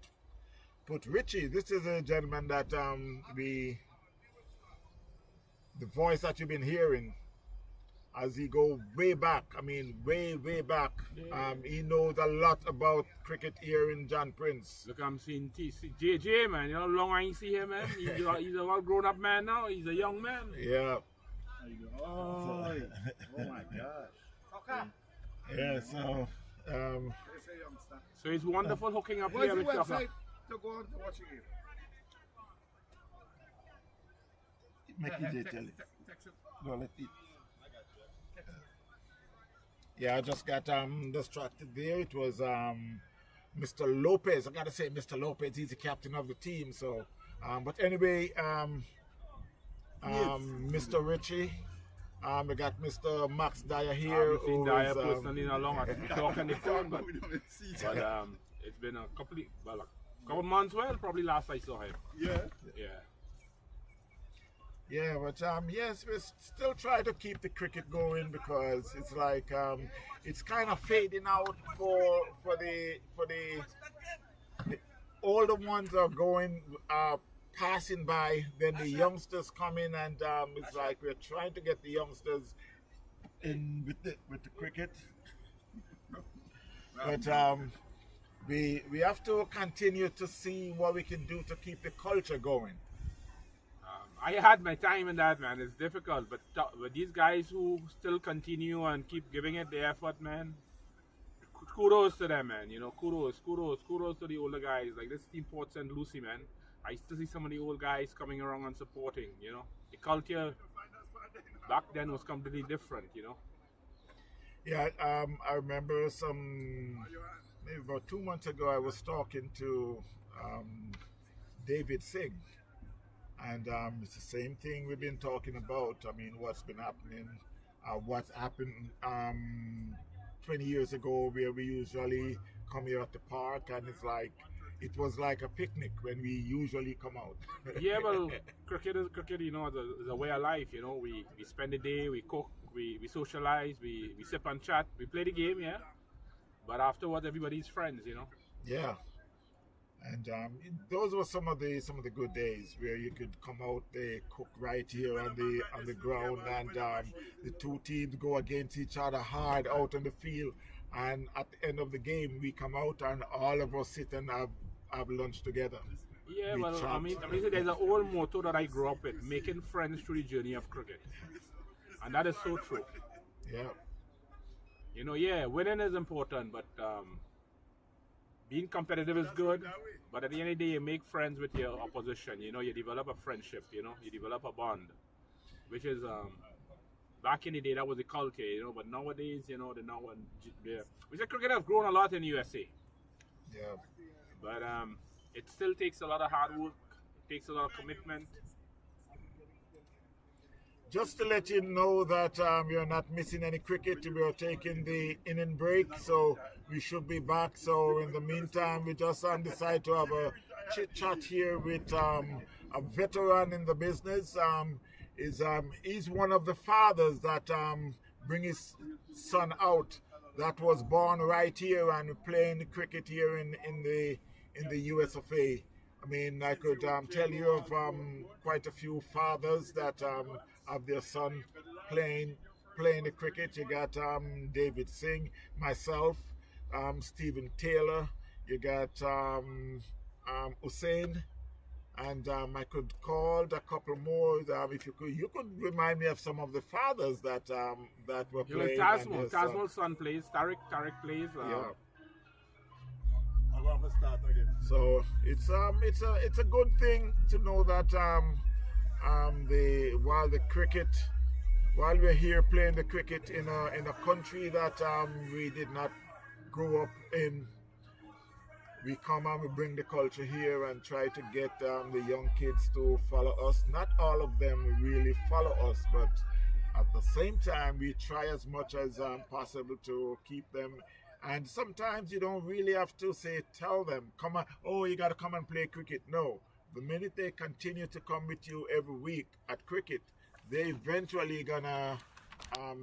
Richie. This is a gentleman that the voice that you've been hearing as he go way back. I mean, way back. He knows a lot about cricket here in John Prince. Look, I'm seeing JJ, man. You know how long I ain't see him, man? He's a well grown up man now. He's a young man. Yeah. Oh my gosh. Yeah. So. So it's wonderful hooking up What's here the with Shaka. website to go on to watch it? Make EJ tell it. Text it. No, let it. Yeah, I just got distracted there. It was Mr. Lopez. I gotta say, Mr. Lopez. He's the captain of the team. So, but anyway, Mr. Richie. We got Mr. Max Dyer here. I've seen Dyer personally not long. I think we talk on the phone, but it's been a couple months. Well, probably last I saw him. Yeah. Yeah, but yes, we still try to keep the cricket going because it's like it's kind of fading out for the older ones are going passing by, then the youngsters come in, and it's like we're trying to get the youngsters in with the cricket. But we have to continue to see what we can do to keep the culture going. I had my time in that, man. It's difficult, but these guys who still continue and keep giving it the effort, man. Kudos to them, man. You know, kudos to the older guys. Like this team Port St. Lucie, man. I still see some of the old guys coming around and supporting. You know, the culture back then was completely different. You know. Yeah, I remember maybe about 2 months ago, I was talking to David Singh. And it's the same thing we've been talking about. I mean, what's been happening, what's happened 20 years ago, where we usually come here at the park, and it was like a picnic when we usually come out. Yeah, well, cricket is cricket. You know, is a way of life. You know, we spend the day, we cook, we socialize, we sip and chat, we play the game, yeah. But afterwards, everybody's friends. You know. Yeah. And those were some of the good days where you could come out, they cook right here on the ground, and the two teams go against each other hard out on the field. And at the end of the game, we come out and all of us sit and have lunch together. Yeah, well, I mean, there's an old motto that I grew up with: making friends through the journey of cricket, and that is so true. Yeah. You know, yeah, winning is important, but being competitive is good, but at the end of the day, you make friends with your opposition. You know, you develop a friendship. You know, you develop a bond, which is back in the day that was the culture. You know, but nowadays, you know, we say cricket has grown a lot in the USA. Yeah. But it still takes a lot of hard work. It takes a lot of commitment. Just to let you know that you're not missing any cricket, we are taking the inning break, so we should be back. So in the meantime, we just decided to have a chit chat here with a veteran in the business. He's one of the fathers that bring his son out, that was born right here and playing cricket here in the US of A. I mean, I could tell you of quite a few fathers that have their son playing the cricket. You got David Singh, myself, Stephen Taylor. You got Hussein, and I could call a couple more. If you could remind me of some of the fathers that were playing. Tasmal's son plays. Tariq plays. Yeah. I'm going to start again. So it's a good thing to know that while we're here playing the cricket in a country that we did not grow up in, we come and we bring the culture here and try to get the young kids to follow us. Not all of them really follow us, but at the same time we try as much as possible to keep them. And sometimes you don't really have to tell them, come on, oh, you got to come and play cricket. No, the minute they continue to come with you every week at cricket, they eventually gonna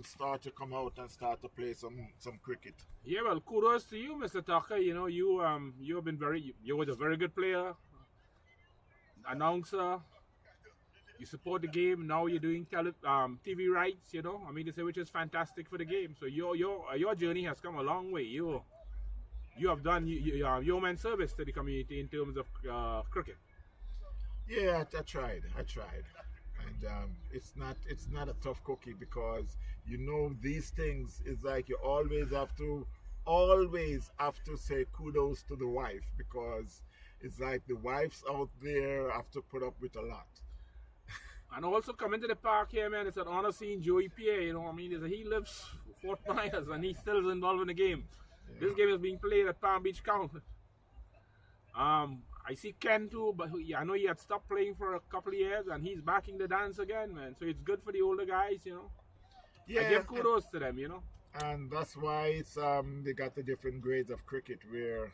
start to come out and start to play some cricket. Yeah, well, kudos to you, Mr. Tucker. You know, you have been you was a very good player, announcer. You support the game. Now you're doing TV rights. You know, I mean, which is fantastic for the game. So your journey has come a long way. You have done yeoman service to the community in terms of cricket. Yeah, I tried. And it's not a tough cookie because you know these things is like you always have to say kudos to the wife because it's like the wives out there have to put up with a lot. And also coming to the park here, man, it's an honor seeing Joey Pierre. You know, I mean, he lives Fort Myers and he still is involved in the game. Yeah. This game is being played at Palm Beach County. I see Ken too, but I know he had stopped playing for a couple of years and he's backing the dance again, man. So it's good for the older guys, you know. Yeah, I give kudos to them, you know. And that's why it's they got the different grades of cricket where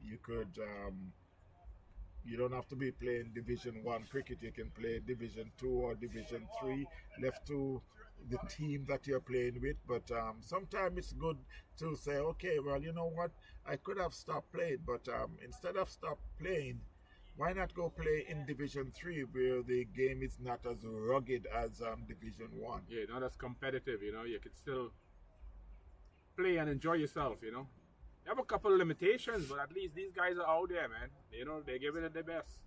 you could you don't have to be playing Division 1 cricket. You can play Division 2 or Division 3, left to the team that you're playing with. But sometimes it's good to say, okay, well, you know what? I could have stopped playing, but instead of stop playing, why not go play in Division 3 where the game is not as rugged as Division 1? Yeah, not as competitive, you know. You can still play and enjoy yourself, you know. You have a couple of limitations, but at least these guys are out there, man. You know, they're giving it their best.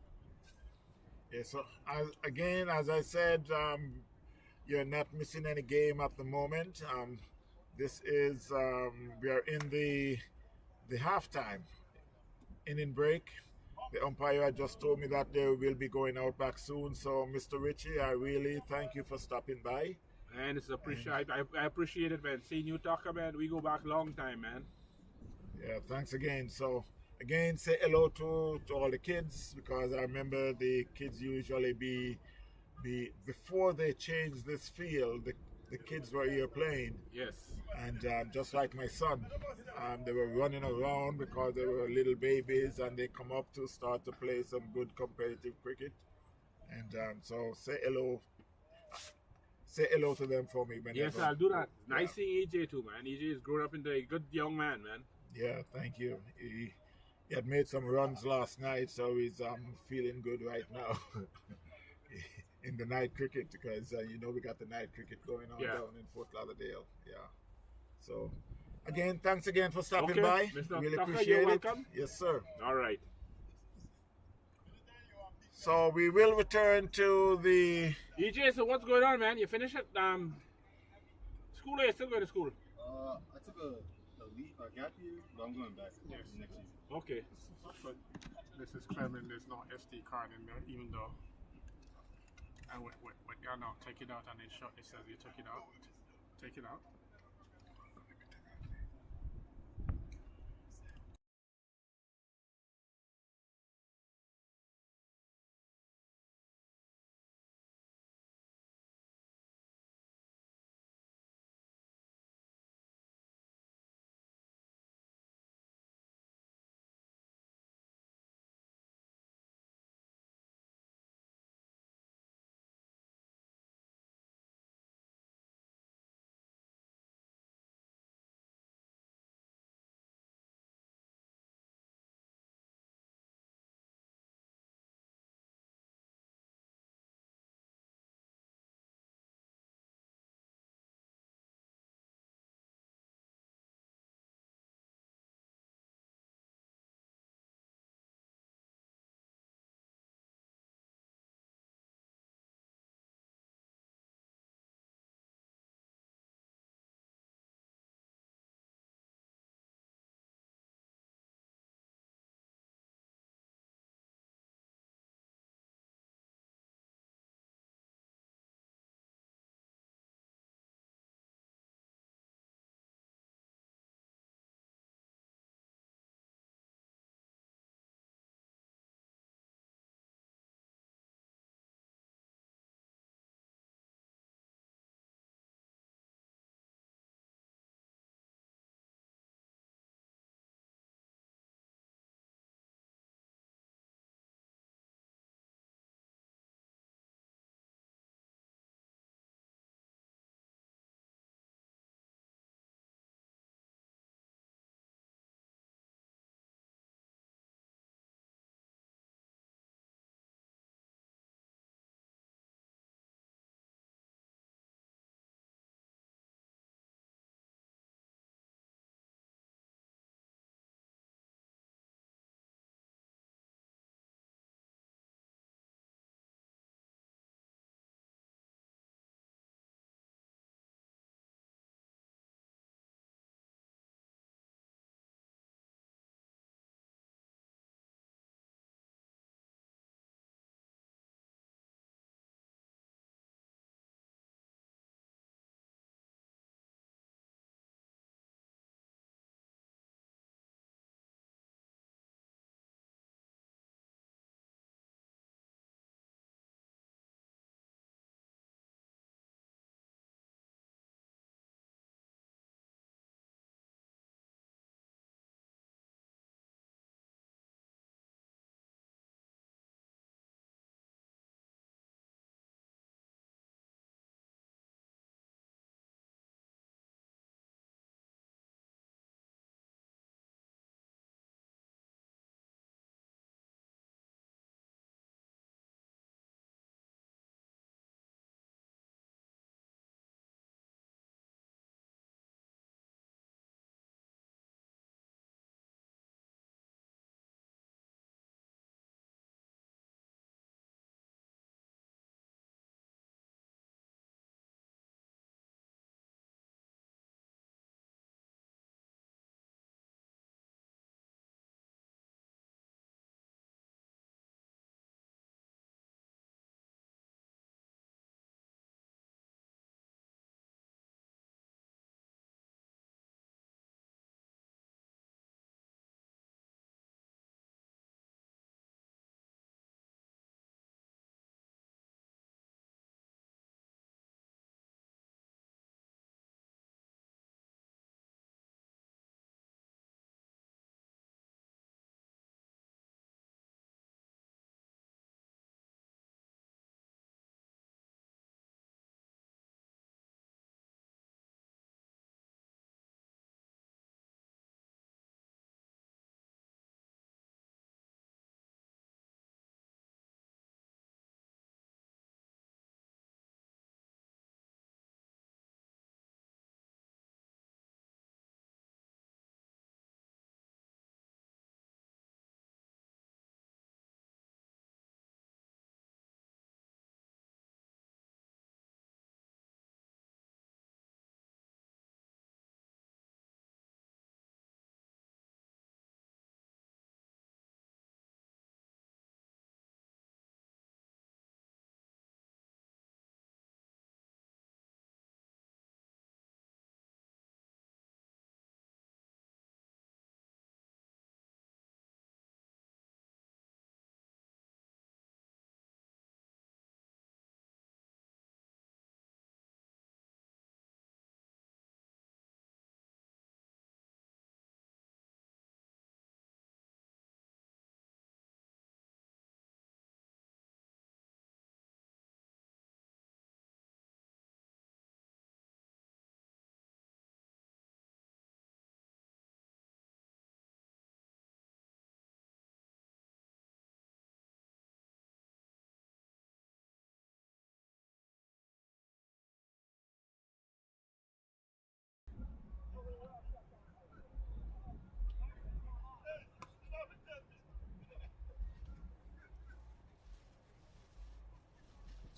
Yeah, so as I said, you're not missing any game at the moment. This is, we are in the halftime inning break. The umpire just told me that they will be going out back soon. So, Mr. Richie, I really thank you for stopping by. Man, it's I appreciate it, man. Seeing you talk, man. We go back long time, man. Yeah, thanks again. So, again, say hello to all the kids because I remember the kids usually be before they changed this field, the kids were here playing. Yes. And just like my son, they were running around because they were little babies and they come up to start to play some good competitive cricket. And so say hello to them for me. Yes, I'll do that. Nice seeing EJ too, man. EJ is grown up into a good young man, man. Yeah, thank you. He had made some runs last night, so he's feeling good right now in the night cricket because you know we got the night cricket going on down in Fort Lauderdale. Yeah. So again, thanks again for stopping by. Mr. Really Tucker, appreciate you're it. welcome. Yes, sir. All right. So we will return to the EJ. So what's going on, man? You finished at school or you still going to school? I took a gap year, but I'm going back next season. Okay. But this is Clement, there's no SD card in there, even though I went, you know, take it out and it says you took it out. Take it out.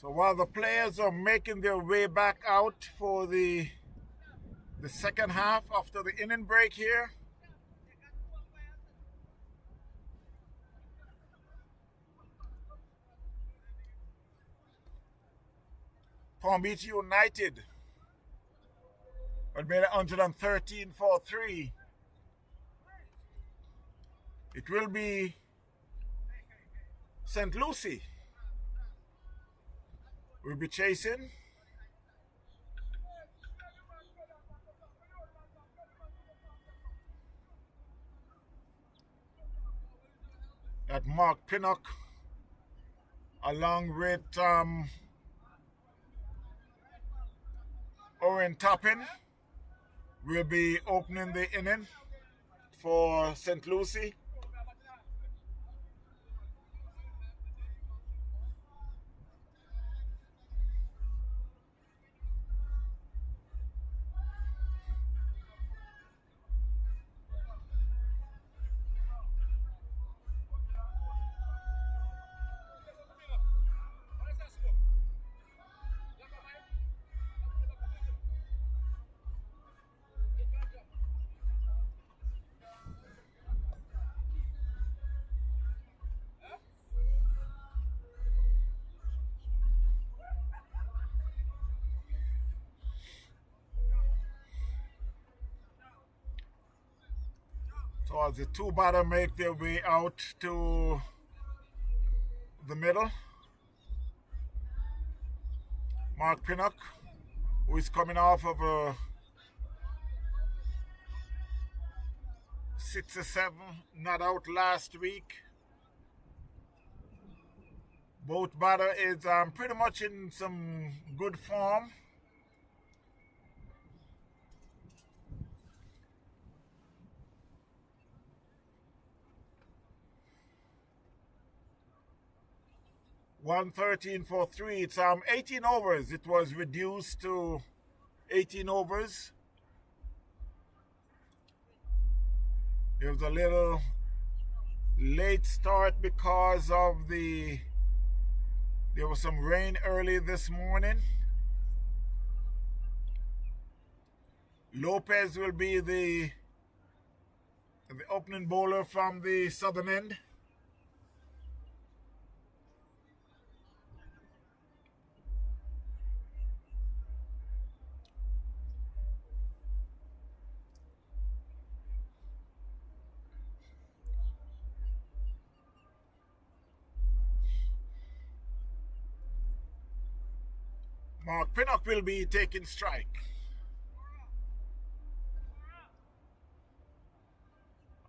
So while the players are making their way back out for the second half after the inning break here, Palm Beach United had made 113 for 3. It will be St. Lucie. We'll be chasing. That Mark Pinnock along with Owen Toppin will be opening the inning for St. Lucie. So as the two batter make their way out to the middle, Mark Pinnock, who is coming off of a 6-7 not out last week. Both batter is pretty much in some good form. $113 for 3. It's 18 overs. It was reduced to 18 overs. There was a little late start because of there was some rain early this morning. Lopez will be the opening bowler from the southern end. Mark Pinnock will be taking strike.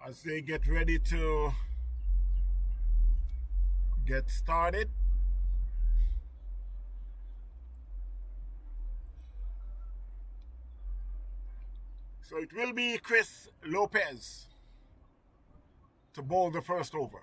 As they get ready to get started. So it will be Chris Lopez to bowl the first over.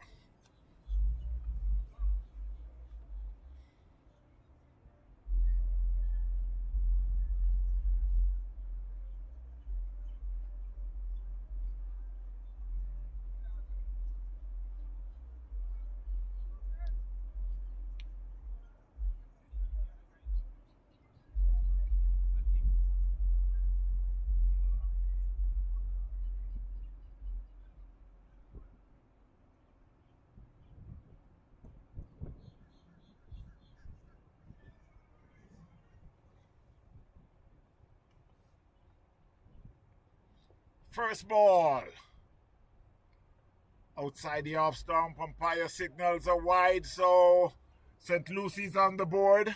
First ball. Outside the off stump, umpire signals are wide, so St. Lucie's on the board.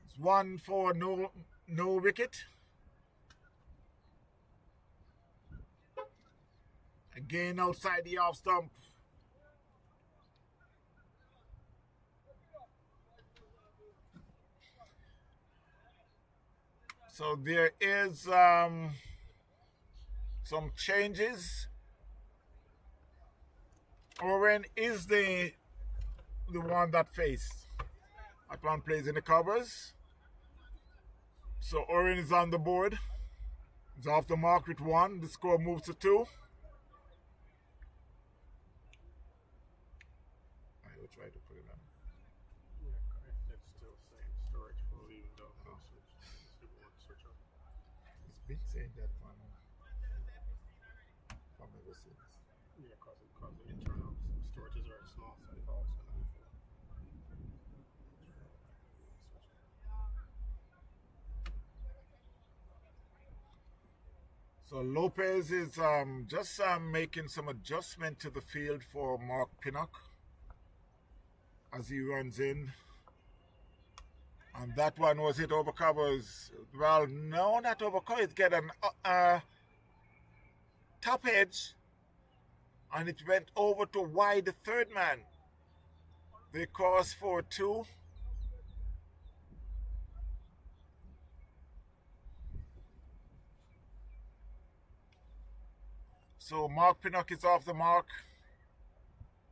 It's 1 for no wicket. Again outside the off stump. So there is some changes. Owen is the one that faced. Atwan plays in the covers. So Owen is on the board. It's off the mark with 1. The score moves to 2. I will try to put it on. Yeah, it's still saying storage full even though no switch. It won't switch up. It's been saying that from ever since. Yeah, because the internal storage is very small, so it's always going to be full. So Lopez is just making some adjustment to the field for Mark Pinnock as he runs in. And that one was hit over covers. Well, no, not over covers. It's get an top edge, and it went over to wide the third man. They cross for 2. So Mark Pinnock is off the mark.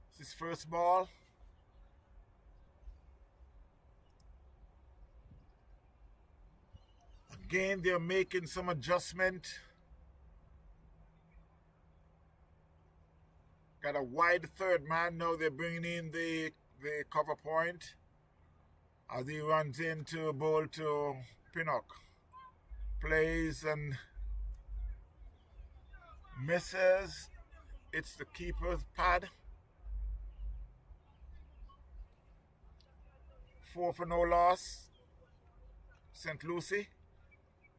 It's his first ball. Again, they're making some adjustment. Got a wide third man. Now they're bringing in the cover point as he runs into bowl to Pinnock. Plays and misses. It's the keeper's pad. 4 for no loss. St. Lucie.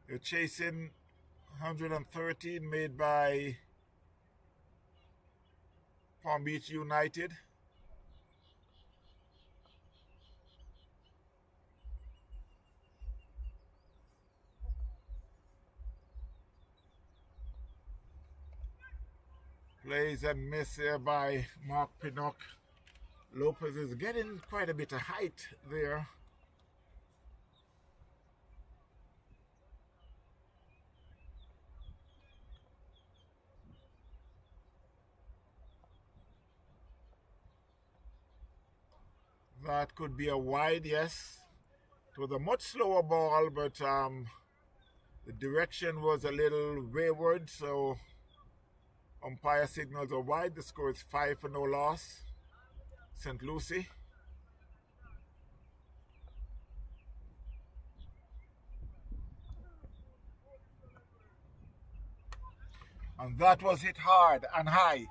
They're chasing 113 made by Palm Beach United. Plays and miss here by Mark Pinnock. Lopez is getting quite a bit of height there. That could be a wide, yes. It was a much slower ball, but the direction was a little wayward, so umpire signals are wide. The score is 5 for no loss. St. Lucie. And that was hit hard and high.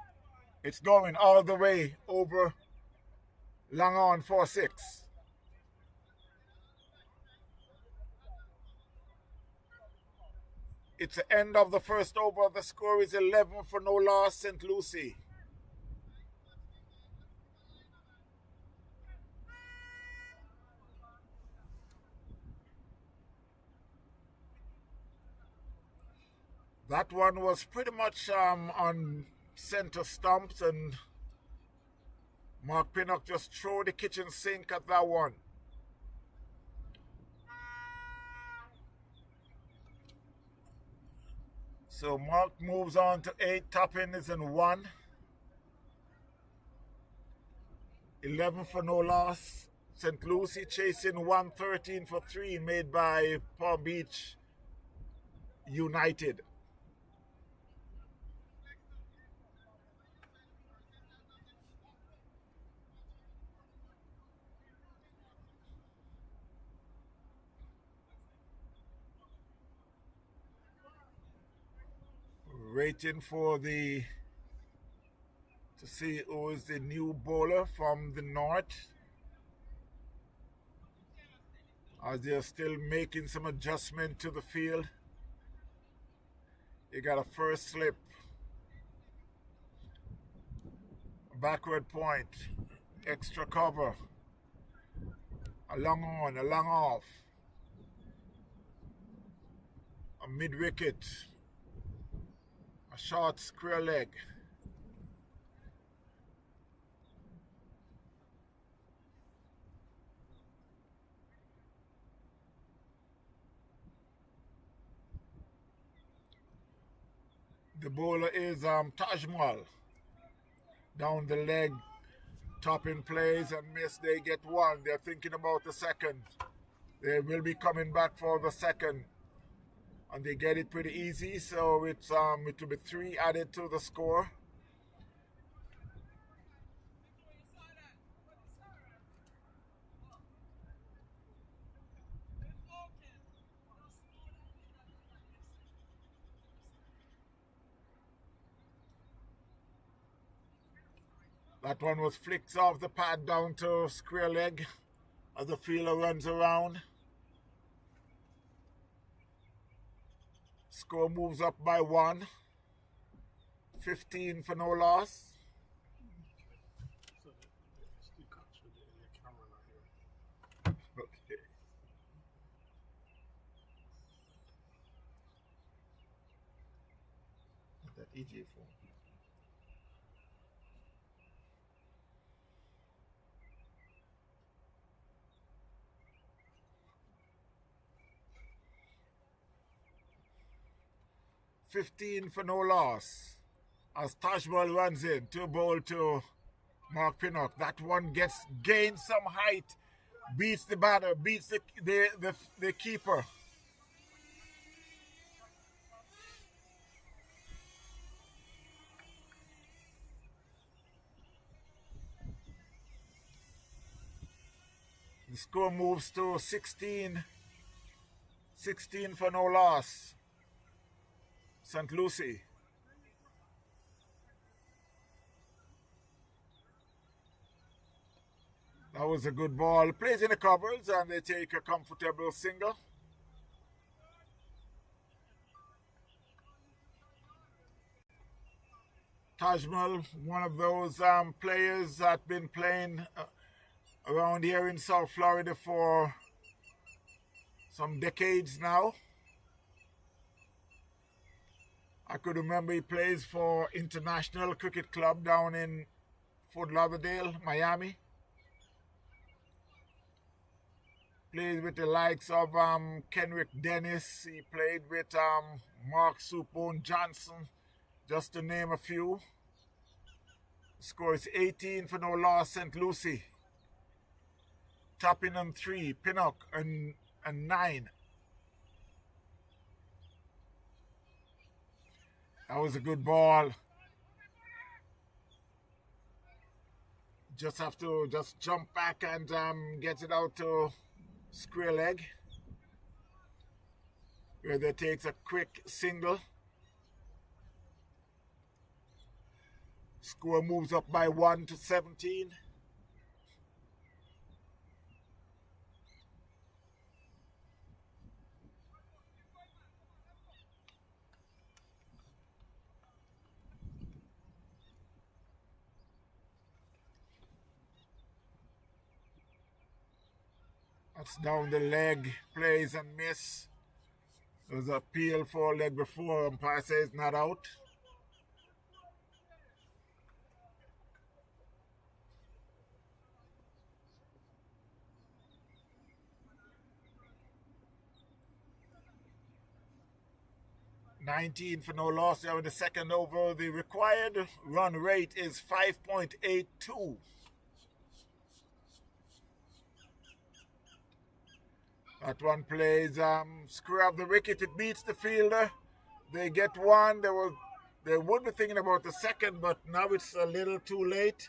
It's going all the way over long on 4-6. It's the end of the first over. The score is 11 for no loss, St. Lucie. That one was pretty much on center stumps, and Mark Pinnock just threw the kitchen sink at that one. So Mark moves on to 8 top-in is in 1. 11 for no loss. St. Lucie chasing 113 for 3 made by Palm Beach United. Waiting for to see who is the new bowler from the north, as they're still making some adjustment to the field. You got a first slip, backward point, extra cover, a long on, a long off, a mid wicket, a short square leg. The bowler is Taj Mahal. Down the leg, top-in plays and miss. They get 1. They're thinking about the second. They will be coming back for the second. and they get it pretty easy. So it's it will be 3 added to the score. That one was flicked off the pad down to square leg as the fielder runs around. Score moves up by 1. 15 for no loss. So the SD card should be in your camera now here. Okay. That EJ phone. $15 for no loss. As Tajbal runs in, 2 ball to Mark Pinnock. That one gains some height, beats the batter, beats the keeper. The score moves to 16 for no loss. St. Lucie. That was a good ball. Plays in the covers and they take a comfortable single. Tajmal, one of those players that been playing around here in South Florida for some decades now. I could remember he plays for International Cricket Club down in Fort Lauderdale, Miami. Played with the likes of Kenrick Dennis. He played with Mark Supone Johnson, just to name a few. The score is 18 for no loss, St. Lucie. Topping on 3, Pinnock and 9. That was a good ball. Just have to jump back and get it out to square leg, where they takes a quick single. Score moves up by 1 to 17. That's down the leg, plays and miss. There's an appeal for leg before, umpire says not out. $19 for no loss there in the second over. The required run rate is 5.82. That one plays screw up the wicket. It beats the fielder. They get one. They would be thinking about the second, but now it's a little too late.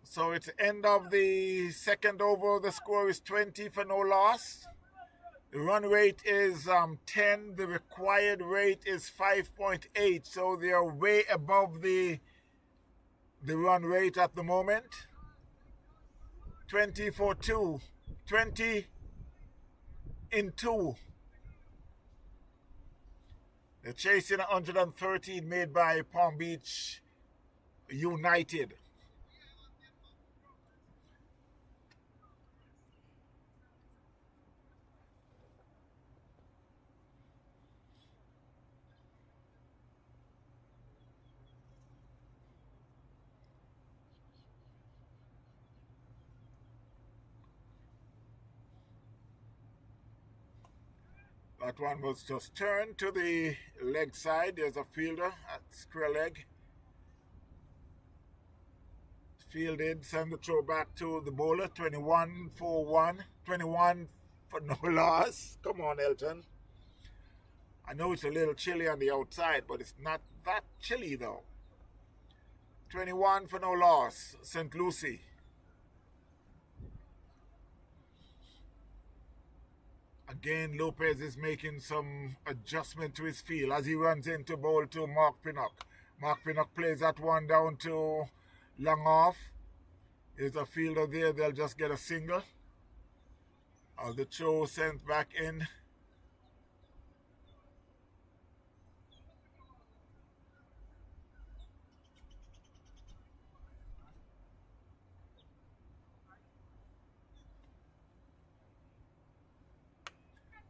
So it's end of the second over. The score is 20 for no loss. The run rate is 10. The required rate is 5.8. So they are way above the run rate at the moment. 20 for 2. 20 in 2. They're chasing 113 made by Palm Beach United. That one was just turned to the leg side. There's a fielder at square leg. Fielded, send the throw back to the bowler. 21 for 1. 21 for no loss. Come on, Elton. I know it's a little chilly on the outside, but it's not that chilly though. 21 for no loss. St. Lucie. Again, Lopez is making some adjustment to his field as he runs into bowl to Mark Pinnock. Mark Pinnock plays that one down to long off. Is a fielder there, they'll just get a single. The throw sent back in.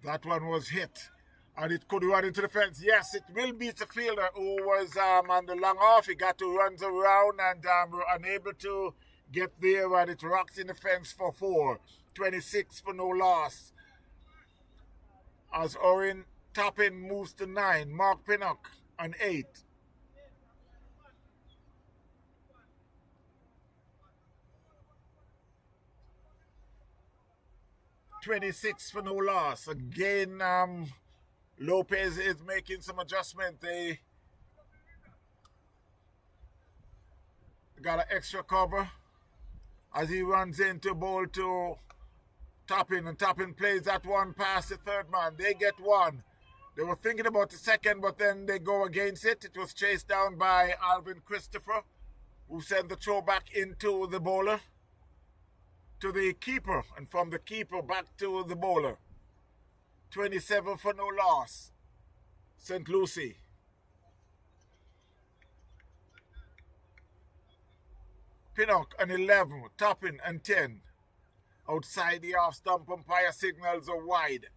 That one was hit. And it could run into the fence. Yes, it will beat the fielder who was on the long off. He got to run around and were unable to get there, and it rocks in the fence for 4. 26 for no loss. As Orin Toppin moves to 9. Mark Pinnock on 8. $26 for no loss. Again, Lopez is making some adjustment. They got an extra cover as he runs into bowl to Toppin, and Toppin plays that one past the third man. They get 1. They were thinking about the second, but then they go against it. It was chased down by Alvin Christopher, who sent the throw back into the bowler, to the keeper, and from the keeper back to the bowler. 27 for no loss. St. Lucie. Pinnock on 11. Toppin on 10. Outside the off stump, umpire signals are wide.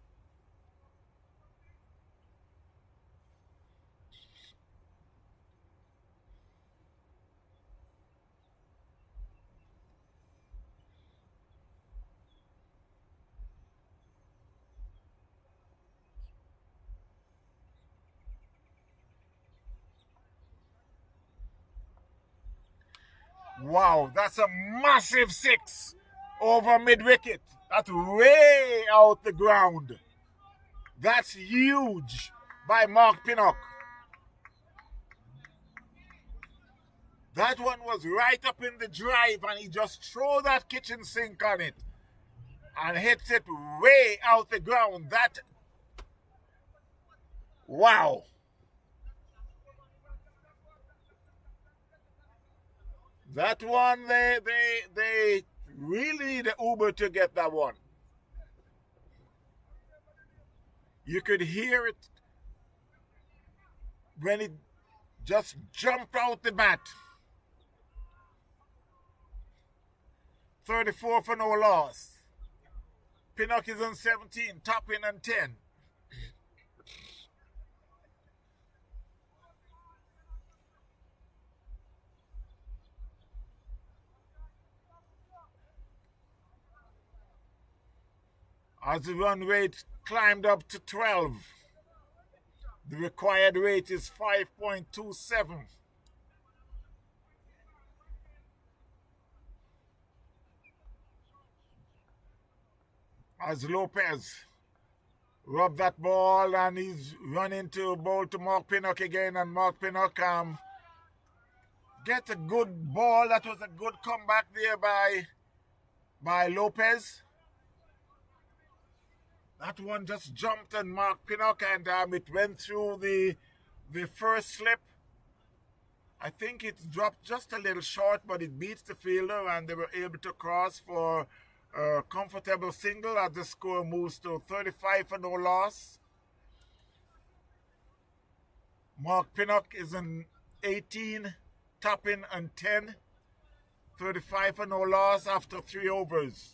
Wow, that's a massive 6 over mid-wicket. That's way out the ground. That's huge by Mark Pinnock. That one was right up in the drive, and he just threw that kitchen sink on it and hits it way out the ground. That, wow. That one, they really need an Uber to get that one. You could hear it when it just jumped out the bat. 34 for no loss. Pinnock is on 17, Toppin on 10. As the run rate climbed up to 12, the required rate is 5.27. As Lopez rubbed that ball, and he's running to bowl to Mark Pinnock again, and Mark Pinnock gets a good ball. That was a good comeback there by Lopez. That one just jumped on Mark Pinnock, and it went through the first slip. I think it dropped just a little short, but it beats the fielder, and they were able to cross for a comfortable single as the score moves to 35 for no loss. Mark Pinnock is on 18, Toppin on 10, 35 for no loss after 3 overs.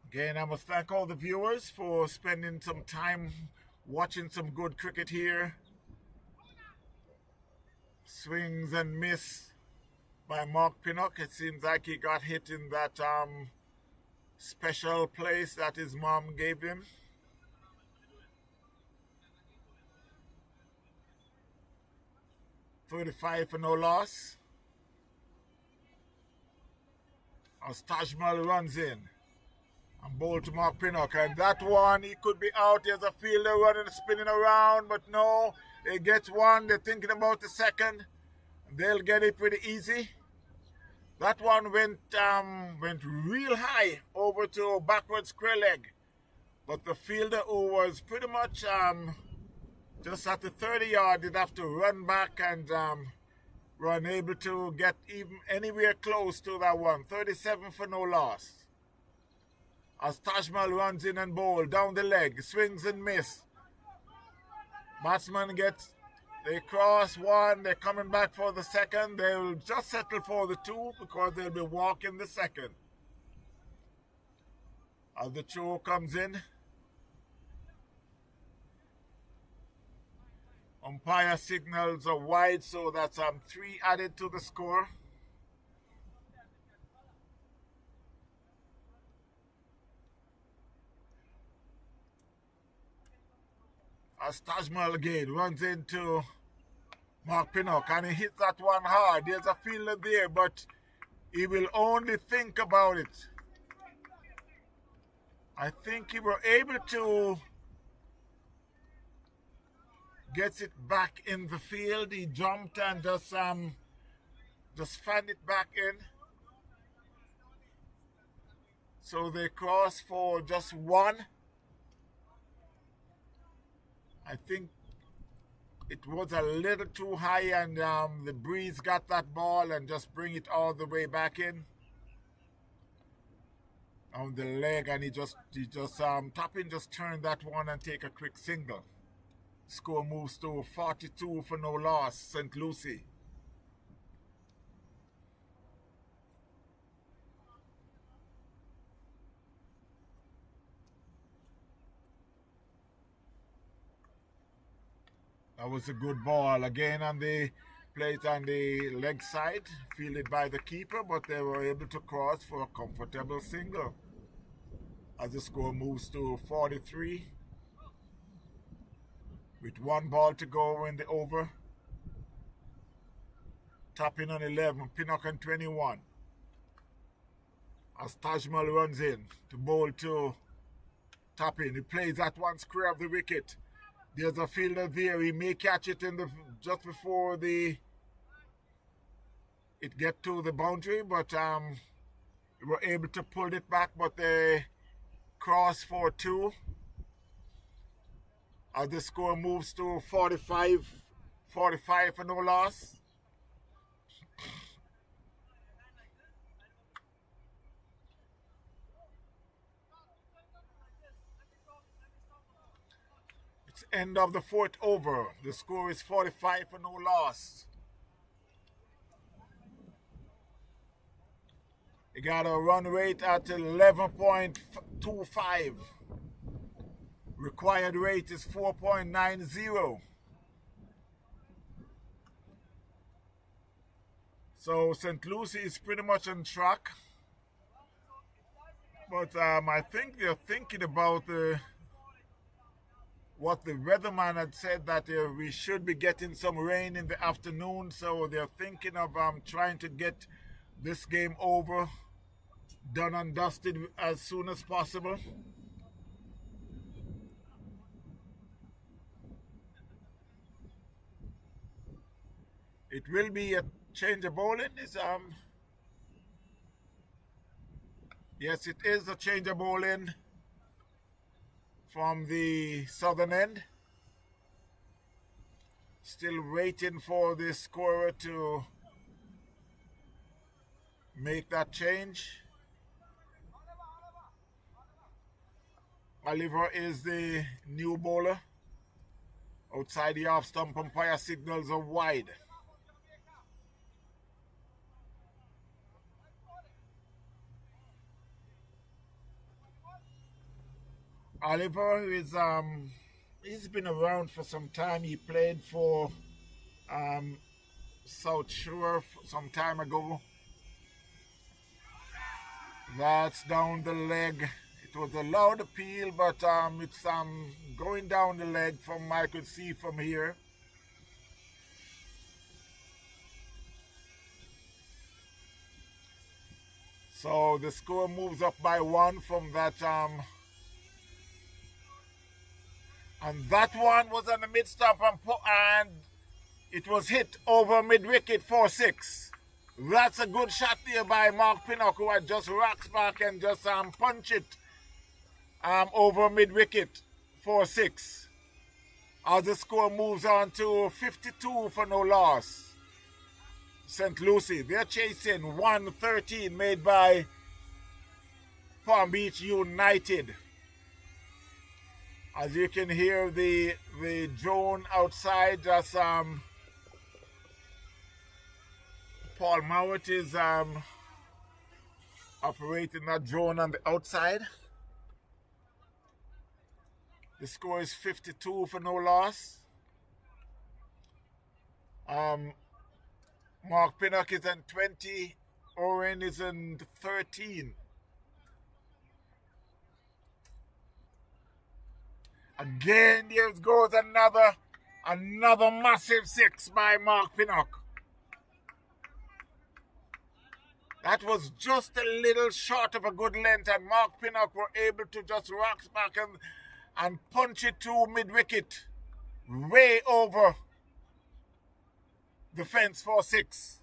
Again, I must thank all the viewers for spending some time watching some good cricket here Swings and miss by Mark Pinnock. It seems like he got hit in that special place that his mom gave him. $35 for no loss. As Tajmal runs in and bowl to Mark Pinnock, and that one he could be out. There's a fielder running, spinning around, but no, they get one. They're thinking about the second. They'll get it pretty easy. That one went real high over to backward square leg, but the fielder, who was pretty much just at the 30-yard, did have to run back and were unable to get even anywhere close to that one. 37 for no loss. As Tajmal runs in and bowl down the leg, swings and miss. Batsman gets, they cross one, they're coming back for the second. They'll just settle for the two because they'll be walking the second. As the throw comes in, umpire signals a wide, so that's 3 added to the score. As Tajmal again runs into Mark Pinnock and he hits that one hard. There's a fielder there, but he will only think about it. I think he were able to get it back in the field. He jumped and just found it back in. So they cross for just one. I think it was a little too high, and the breeze got that ball and just bring it all the way back in on the leg, and he just Toppin just turned that one and take a quick single. Score moves to 42 for no loss, St. Lucie. That was a good ball. Again on the plate on the leg side, fielded by the keeper, but they were able to cross for a comfortable single. As the score moves to 43. With 1 ball to go in the over. Toppin on 11, Pinnock on 21. As Tajmal runs in to bowl to Toppin. He plays that one square of the wicket. There's a fielder there. He may catch it in the just before it get to the boundary, but we were able to pull it back, but they cross for 2. As the score moves to 45 for no loss. It's end of the 4th over. The score is 45 for no loss. You got a run rate at 11.25. Required rate is 4.90. So St. Lucie is pretty much on track. But I think they're thinking about what the weatherman had said, that we should be getting some rain in the afternoon. So they're thinking of trying to get this game over, done and dusted as soon as possible. It will be a change of bowling. Yes, it is a change of bowling from the southern end. Still waiting for the scorer to make that change. Oliver is the new bowler. Outside the off stump, umpire signals are wide. Oliver is he's been around for some time. He played for South Shore some time ago. That's down the leg. It was a loud appeal, but it's going down the leg from I could see from here. So the score moves up by 1 from that and that one was on the mid stump and it was hit over mid wicket 4-6. That's a good shot there by Mark Pinnock, who had just rocks back and just punch it over mid wicket 4-6. As the score moves on to 52 for no loss. St. Lucie, they're chasing 113 made by Palm Beach United. As you can hear the drone outside, just Paul Mowat is operating that drone on the outside. The score is 52 for no loss. Mark Pinnock is in 20. Owen is in 13. Again, there goes another massive 6 by Mark Pinnock. That was just a little short of a good length, and Mark Pinnock were able to just rock back and punch it to mid-wicket, way over the fence for 6.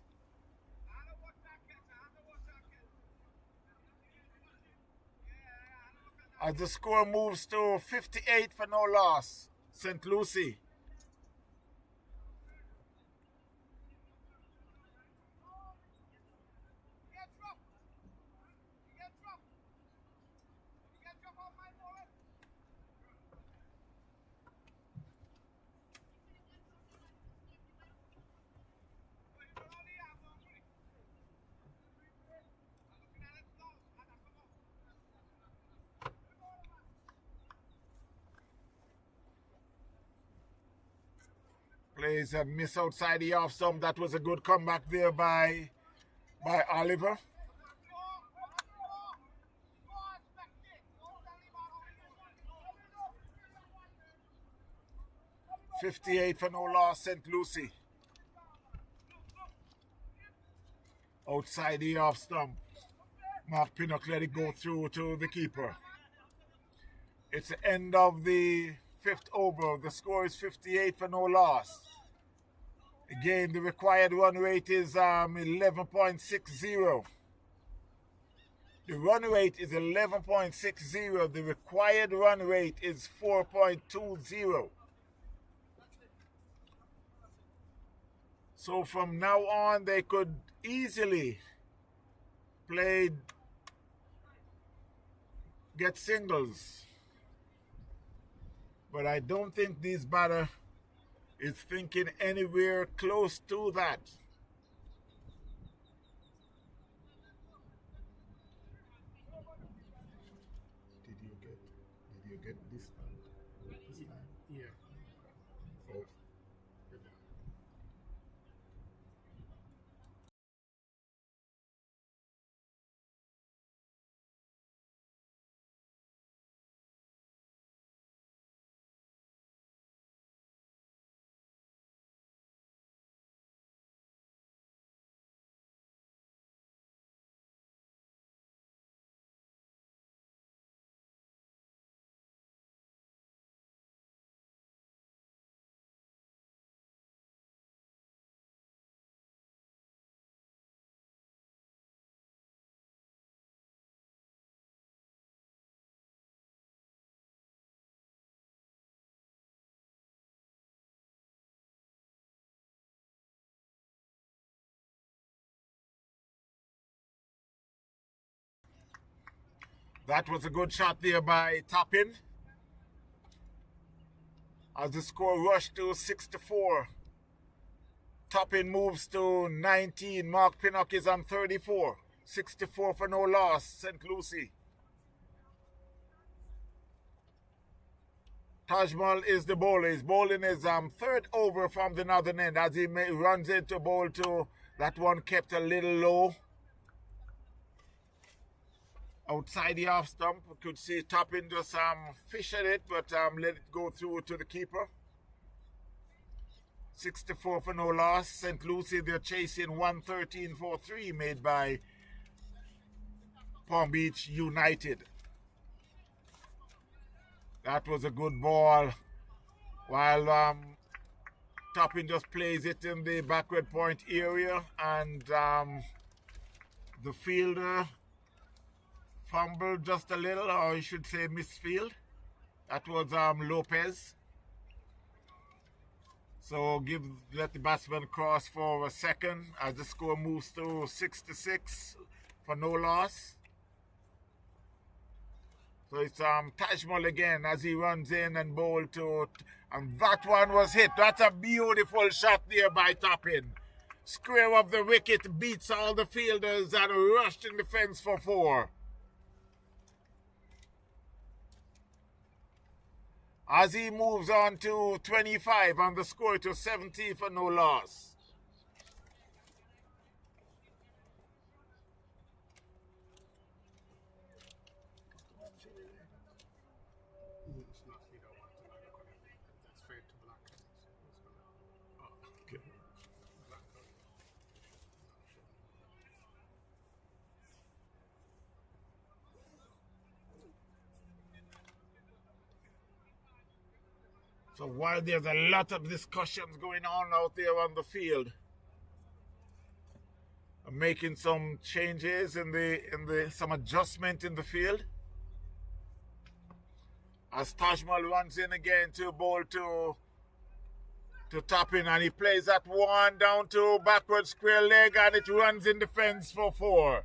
As the score moves to 58 for no loss, St. Lucie. Plays a miss outside the off stump. That was a good comeback there by Oliver. .58 for no loss, St. Lucie. Outside the off stump. Mark Pinnock let it go through to the keeper. It's the end of the 5th over. The score is 58 for no loss. Again, the required run rate is 11.60. The run rate is 11.60. The required run rate is 4.20. So from now on, they could easily get singles. But I don't think this batter is thinking anywhere close to that. Did you get this one? Yeah. Oh. That was a good shot there by Toppin. As the score rushed to 64. Toppin moves to 19. Mark Pinnock is on 34. 64 for no loss, St. Lucie. Tajmal is the bowler. He's bowling his third over from the northern end as he runs into bowl two. That one kept a little low. Outside the off stump, we could see Toppin just fish at it, but let it go through to the keeper. 64 for no loss. St. Lucie, they're chasing 113 for 3 made by Palm Beach United. That was a good ball. While Toppin just plays it in the backward point area, and the fielder fumbled just a little, or you should say misfield. That was Lopez. So let the batsman cross for a second as the score moves to 6-6 for no loss. So it's Tajmal again as he runs in and bowl to, and that one was hit. That's a beautiful shot there by Toppin. Square of the wicket, beats all the fielders and rushed in the fence for 4. As he moves on to 25 on the score to 70 for no loss. It's not, you don't want to like look at it. That's fade to black. Okay. Black. So while there's a lot of discussions going on out there on the field, I'm making some changes in the some adjustment in the field. As Tajmal runs in again to bowl to Toppin, and he plays that one down to backward square leg, and it runs in the fence for 4.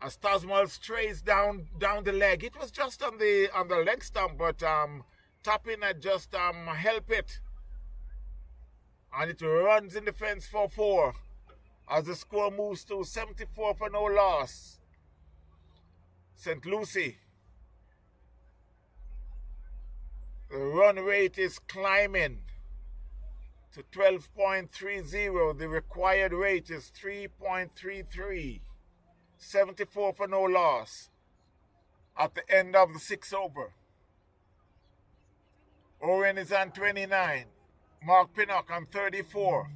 As Tajmal strays down the leg, it was just on the leg stump, but Toppin had just help it, and it runs in the fence for 4 as the score moves to 74 for no loss. St. Lucie. The run rate is climbing to 12.30. The required rate is 3.33. 74 for no loss at the end of the 6th over. Owen is on 29. Mark Pinnock on 34.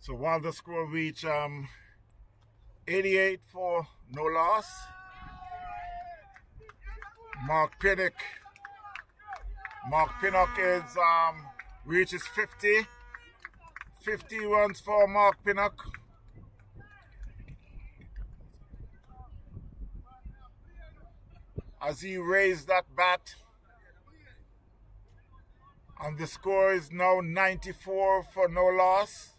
So while the score reached 88 for no loss, Mark Pinnock is reaches 50 runs for Mark Pinnock. As he raised that bat, and the score is now 94 for no loss.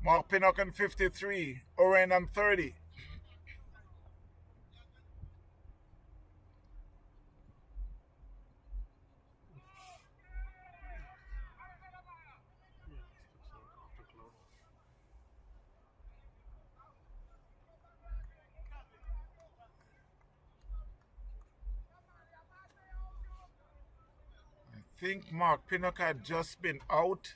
Mark Pinnock on 53, Oren on 30. I think Mark Pinnock had just been out.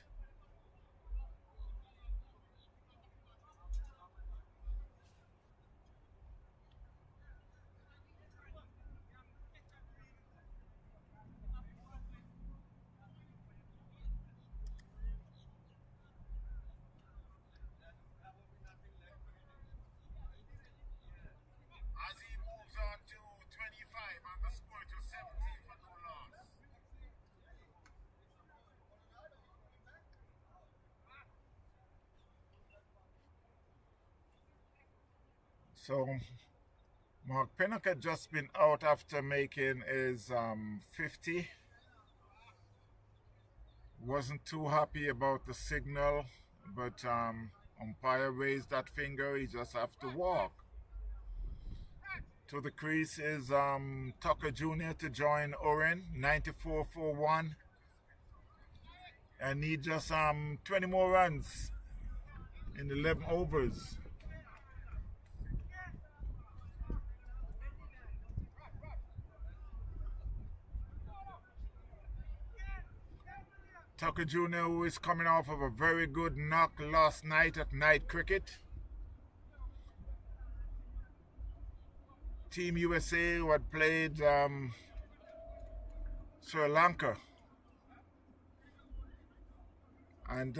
As he moves on to 25 and the score to 17 for no loss. So Mark Pinnock had just been out after making his 50. Wasn't too happy about the signal, but umpire raised that finger. He just have to walk. To the crease is Tucker Jr. to join Oren, 94 for 1. And need just 20 more runs in 11 overs. Tucker Jr., who is coming off of a very good knock last night at night cricket. Team USA, who had played Sri Lanka. And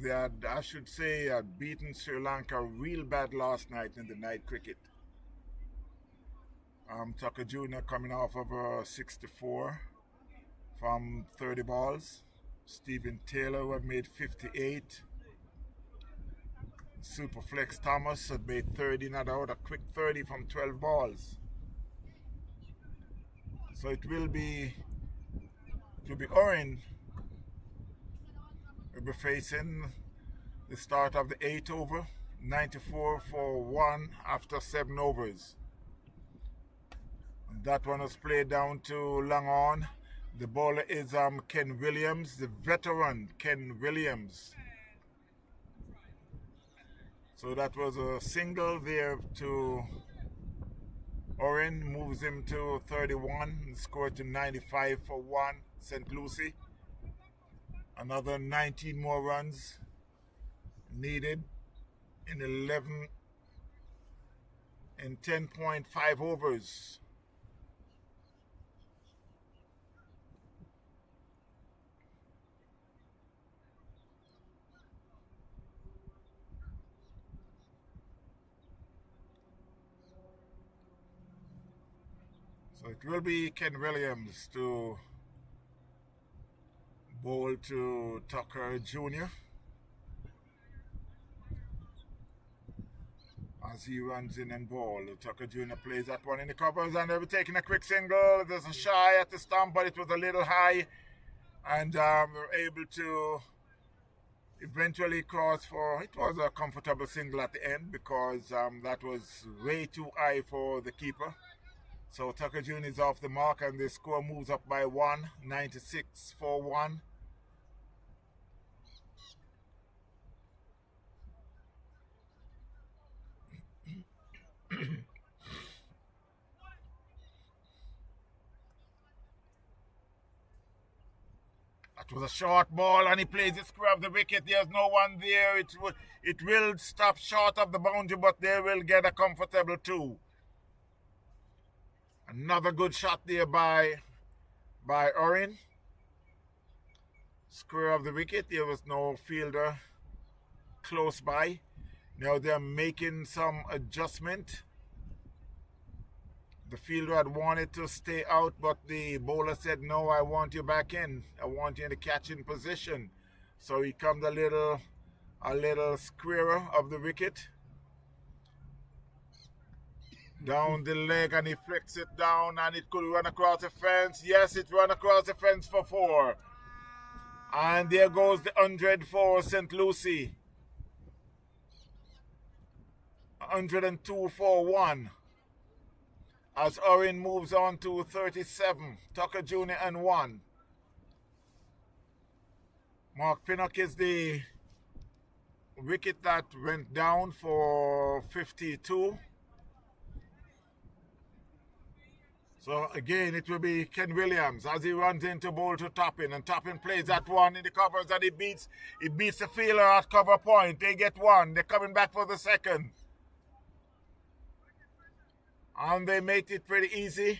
they had, I should say, had beaten Sri Lanka real bad last night in the night cricket. Tucker Jr. coming off of a 64 from 30 balls. Stephen Taylor, who had made 58. Superflex Thomas had made 30, not out, a quick 30 from 12 balls. So it will be Oren will be facing the start of the 8th over, 94 for 1 after 7 overs. And that one was played down to long on. The bowler is Ken Williams, the veteran Ken Williams. So that was a single there to Oren, moves him to 31, scored to 95 for 1, St. Lucie. Another 19 more runs needed in 10.5 overs. So it will be Ken Williams to bowl to Tucker Jr. as he runs in and ball. Tucker Jr. plays that one in the covers and they'll be taking a quick single. There's a shy at the stump, but it was a little high. And we're able to eventually cross for, it was a comfortable single at the end because that was way too high for the keeper. So Tucker Jr. is off the mark and the score moves up by 1, 96 for 1. That was a short ball and he plays it square of the wicket. There's no one there. It will stop short of the boundary, but they will get a comfortable 2. Another good shot there by Oren. Square of the wicket. There was no fielder close by. Now they're making some adjustment. The fielder had wanted to stay out, but the bowler said, no, I want you back in. I want you in the catching position. So he comes a little squarer of the wicket. Down the leg, and he flicks it down, and it could run across the fence. Yes, it ran across the fence for 4. And there goes the 100 for St. Lucie. 102 for 1. As Orin moves on to 37. Tucker Jr. and 1. Mark Pinnock is the wicket that went down for 52. So again, it will be Ken Williams as he runs into bowl to Toppin, and Toppin plays that one in the covers, and he beats the fielder at cover point. They get 1. They're coming back for the second. And they made it pretty easy.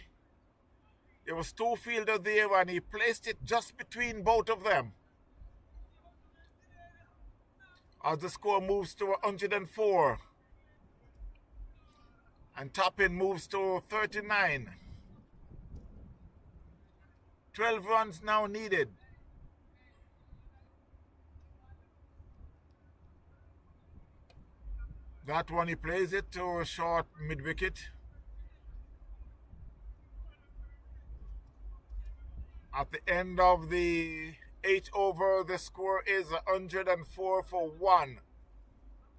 There was 2 fielders there, and he placed it just between both of them. As the score moves to 104. And Toppin moves to 39. 12 runs now needed. That one, he plays it to a short mid-wicket. At the end of the 8th over, the score is 104 for 1.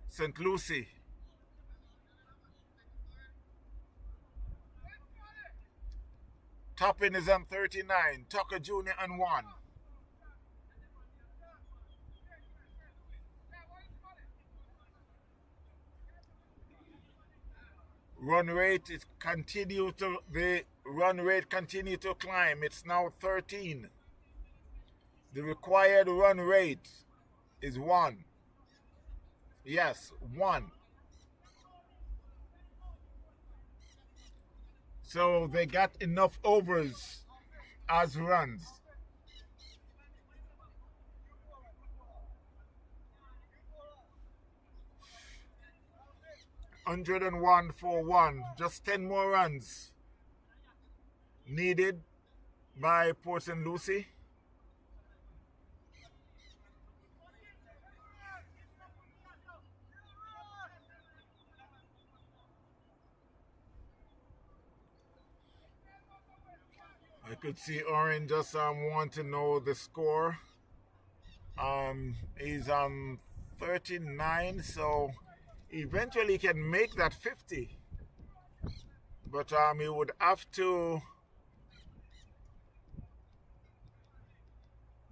St. Lucie. Toppin is on 39. Tucker Jr. on 1. Run rate is the run rate continue to climb. It's now 13. The required run rate is 1. Yes, 1. So they got enough overs as runs. $101 for 1. Just 10 more runs needed by Port St. Lucie. I could see Oren just want to know the score. He's on 39, so eventually he can make that 50. But he would have to.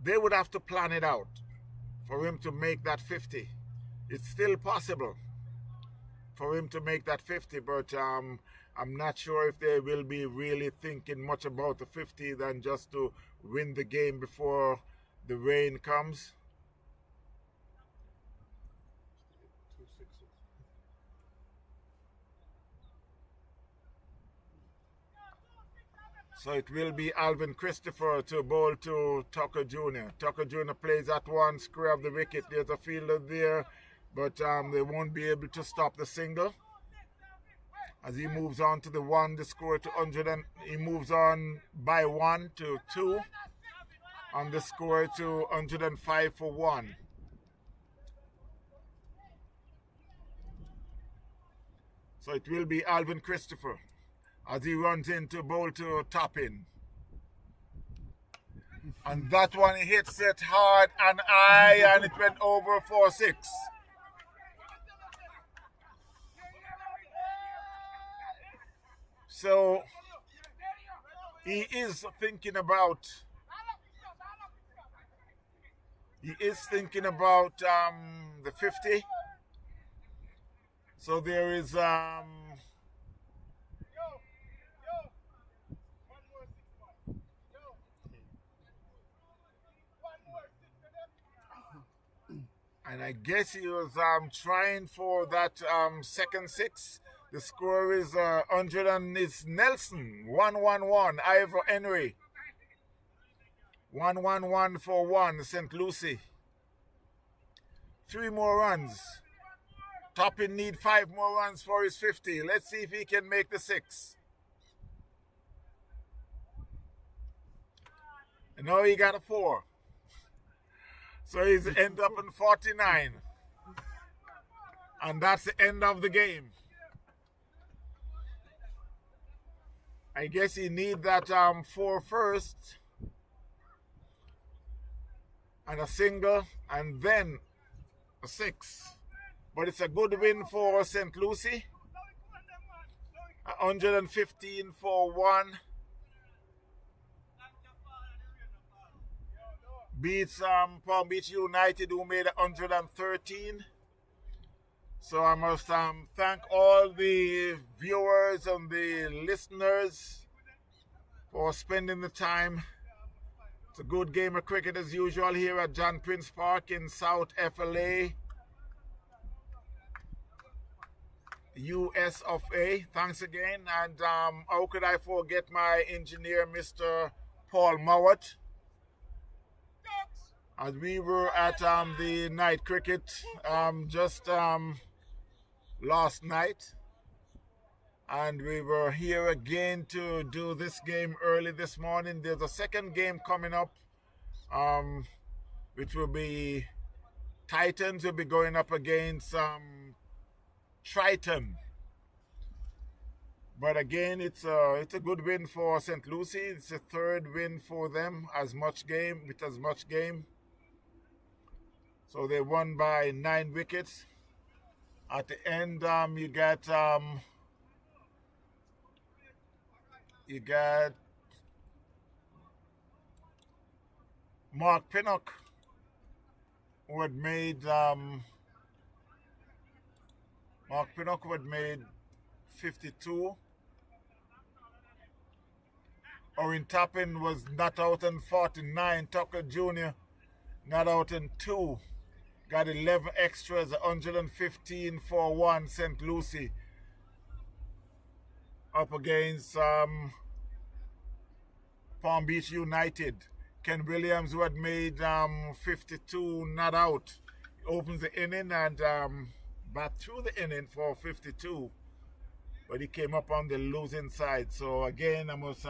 They would have to plan it out for him to make that 50. It's still possible for him to make that 50, but I'm not sure if they will be really thinking much about the 50 than just to win the game before the rain comes. So it will be Alvin Christopher to bowl to Tucker Jr. Tucker Jr. plays that one, square of the wicket. There's a fielder there, but they won't be able to stop the single. As he moves on to the 1, the score to 100, and he moves on by 1 to 2, on the score to 105 for 1. So it will be Alvin Christopher as he runs into bowl to Toppin. And that one, he hits it hard and high, and it went over for 6. So he is thinking about the 50. So there is and I guess he was trying for that second 6. The score is 100, and it's Nelson. 1-1-1. Ivor Henry. 1-1-1 for 1. St. Lucie. 3 more runs. Toppin need 5 more runs for his 50. Let's see if he can make the 6. And now he got a 4. So he's end up in 49. And that's the end of the game. I guess he need that 4 first. And a single. And then a 6. But it's a good win for St. Lucie. 115 for 1. Beats Palm Beach United, who made 113. So I must thank all the viewers and the listeners for spending the time. It's a good game of cricket as usual here at John Prince Park in South FLA, US of A. Thanks again. And how could I forget my engineer, Mr. Paul Mowat? As we were at the night cricket just last night, and we were here again to do this game early this morning. There's a second game coming up, which will be Titans will be going up against Triton. But again, it's a good win for St. Lucie. It's a third win for them with as much game. So they won by 9 wickets. At the end, you got Mark Pinnock, who had made 52. Orin Toppin was not out in 49. Tucker Jr. not out in 2. Got 11 extras, 115 for 1. St. Lucie up against Palm Beach United. Ken Williams, who had made 52, not out. He opens the inning and bat through the inning for 52. But he came up on the losing side. So again, I must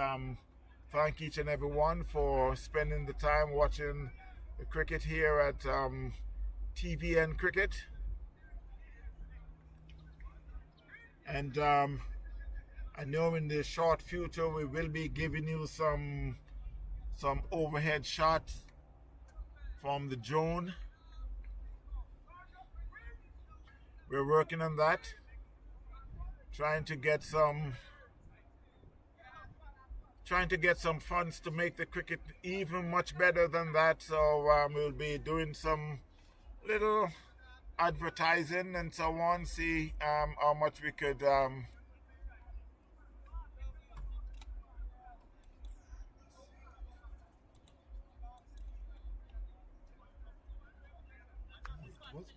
thank each and every one for spending the time watching the cricket here at TVN Cricket. And I know in the short future we will be giving you some overhead shots from the drone. We're working on that, trying to get some funds to make the cricket even much better than that. So we'll be doing some little advertising and so on, see how much we could what's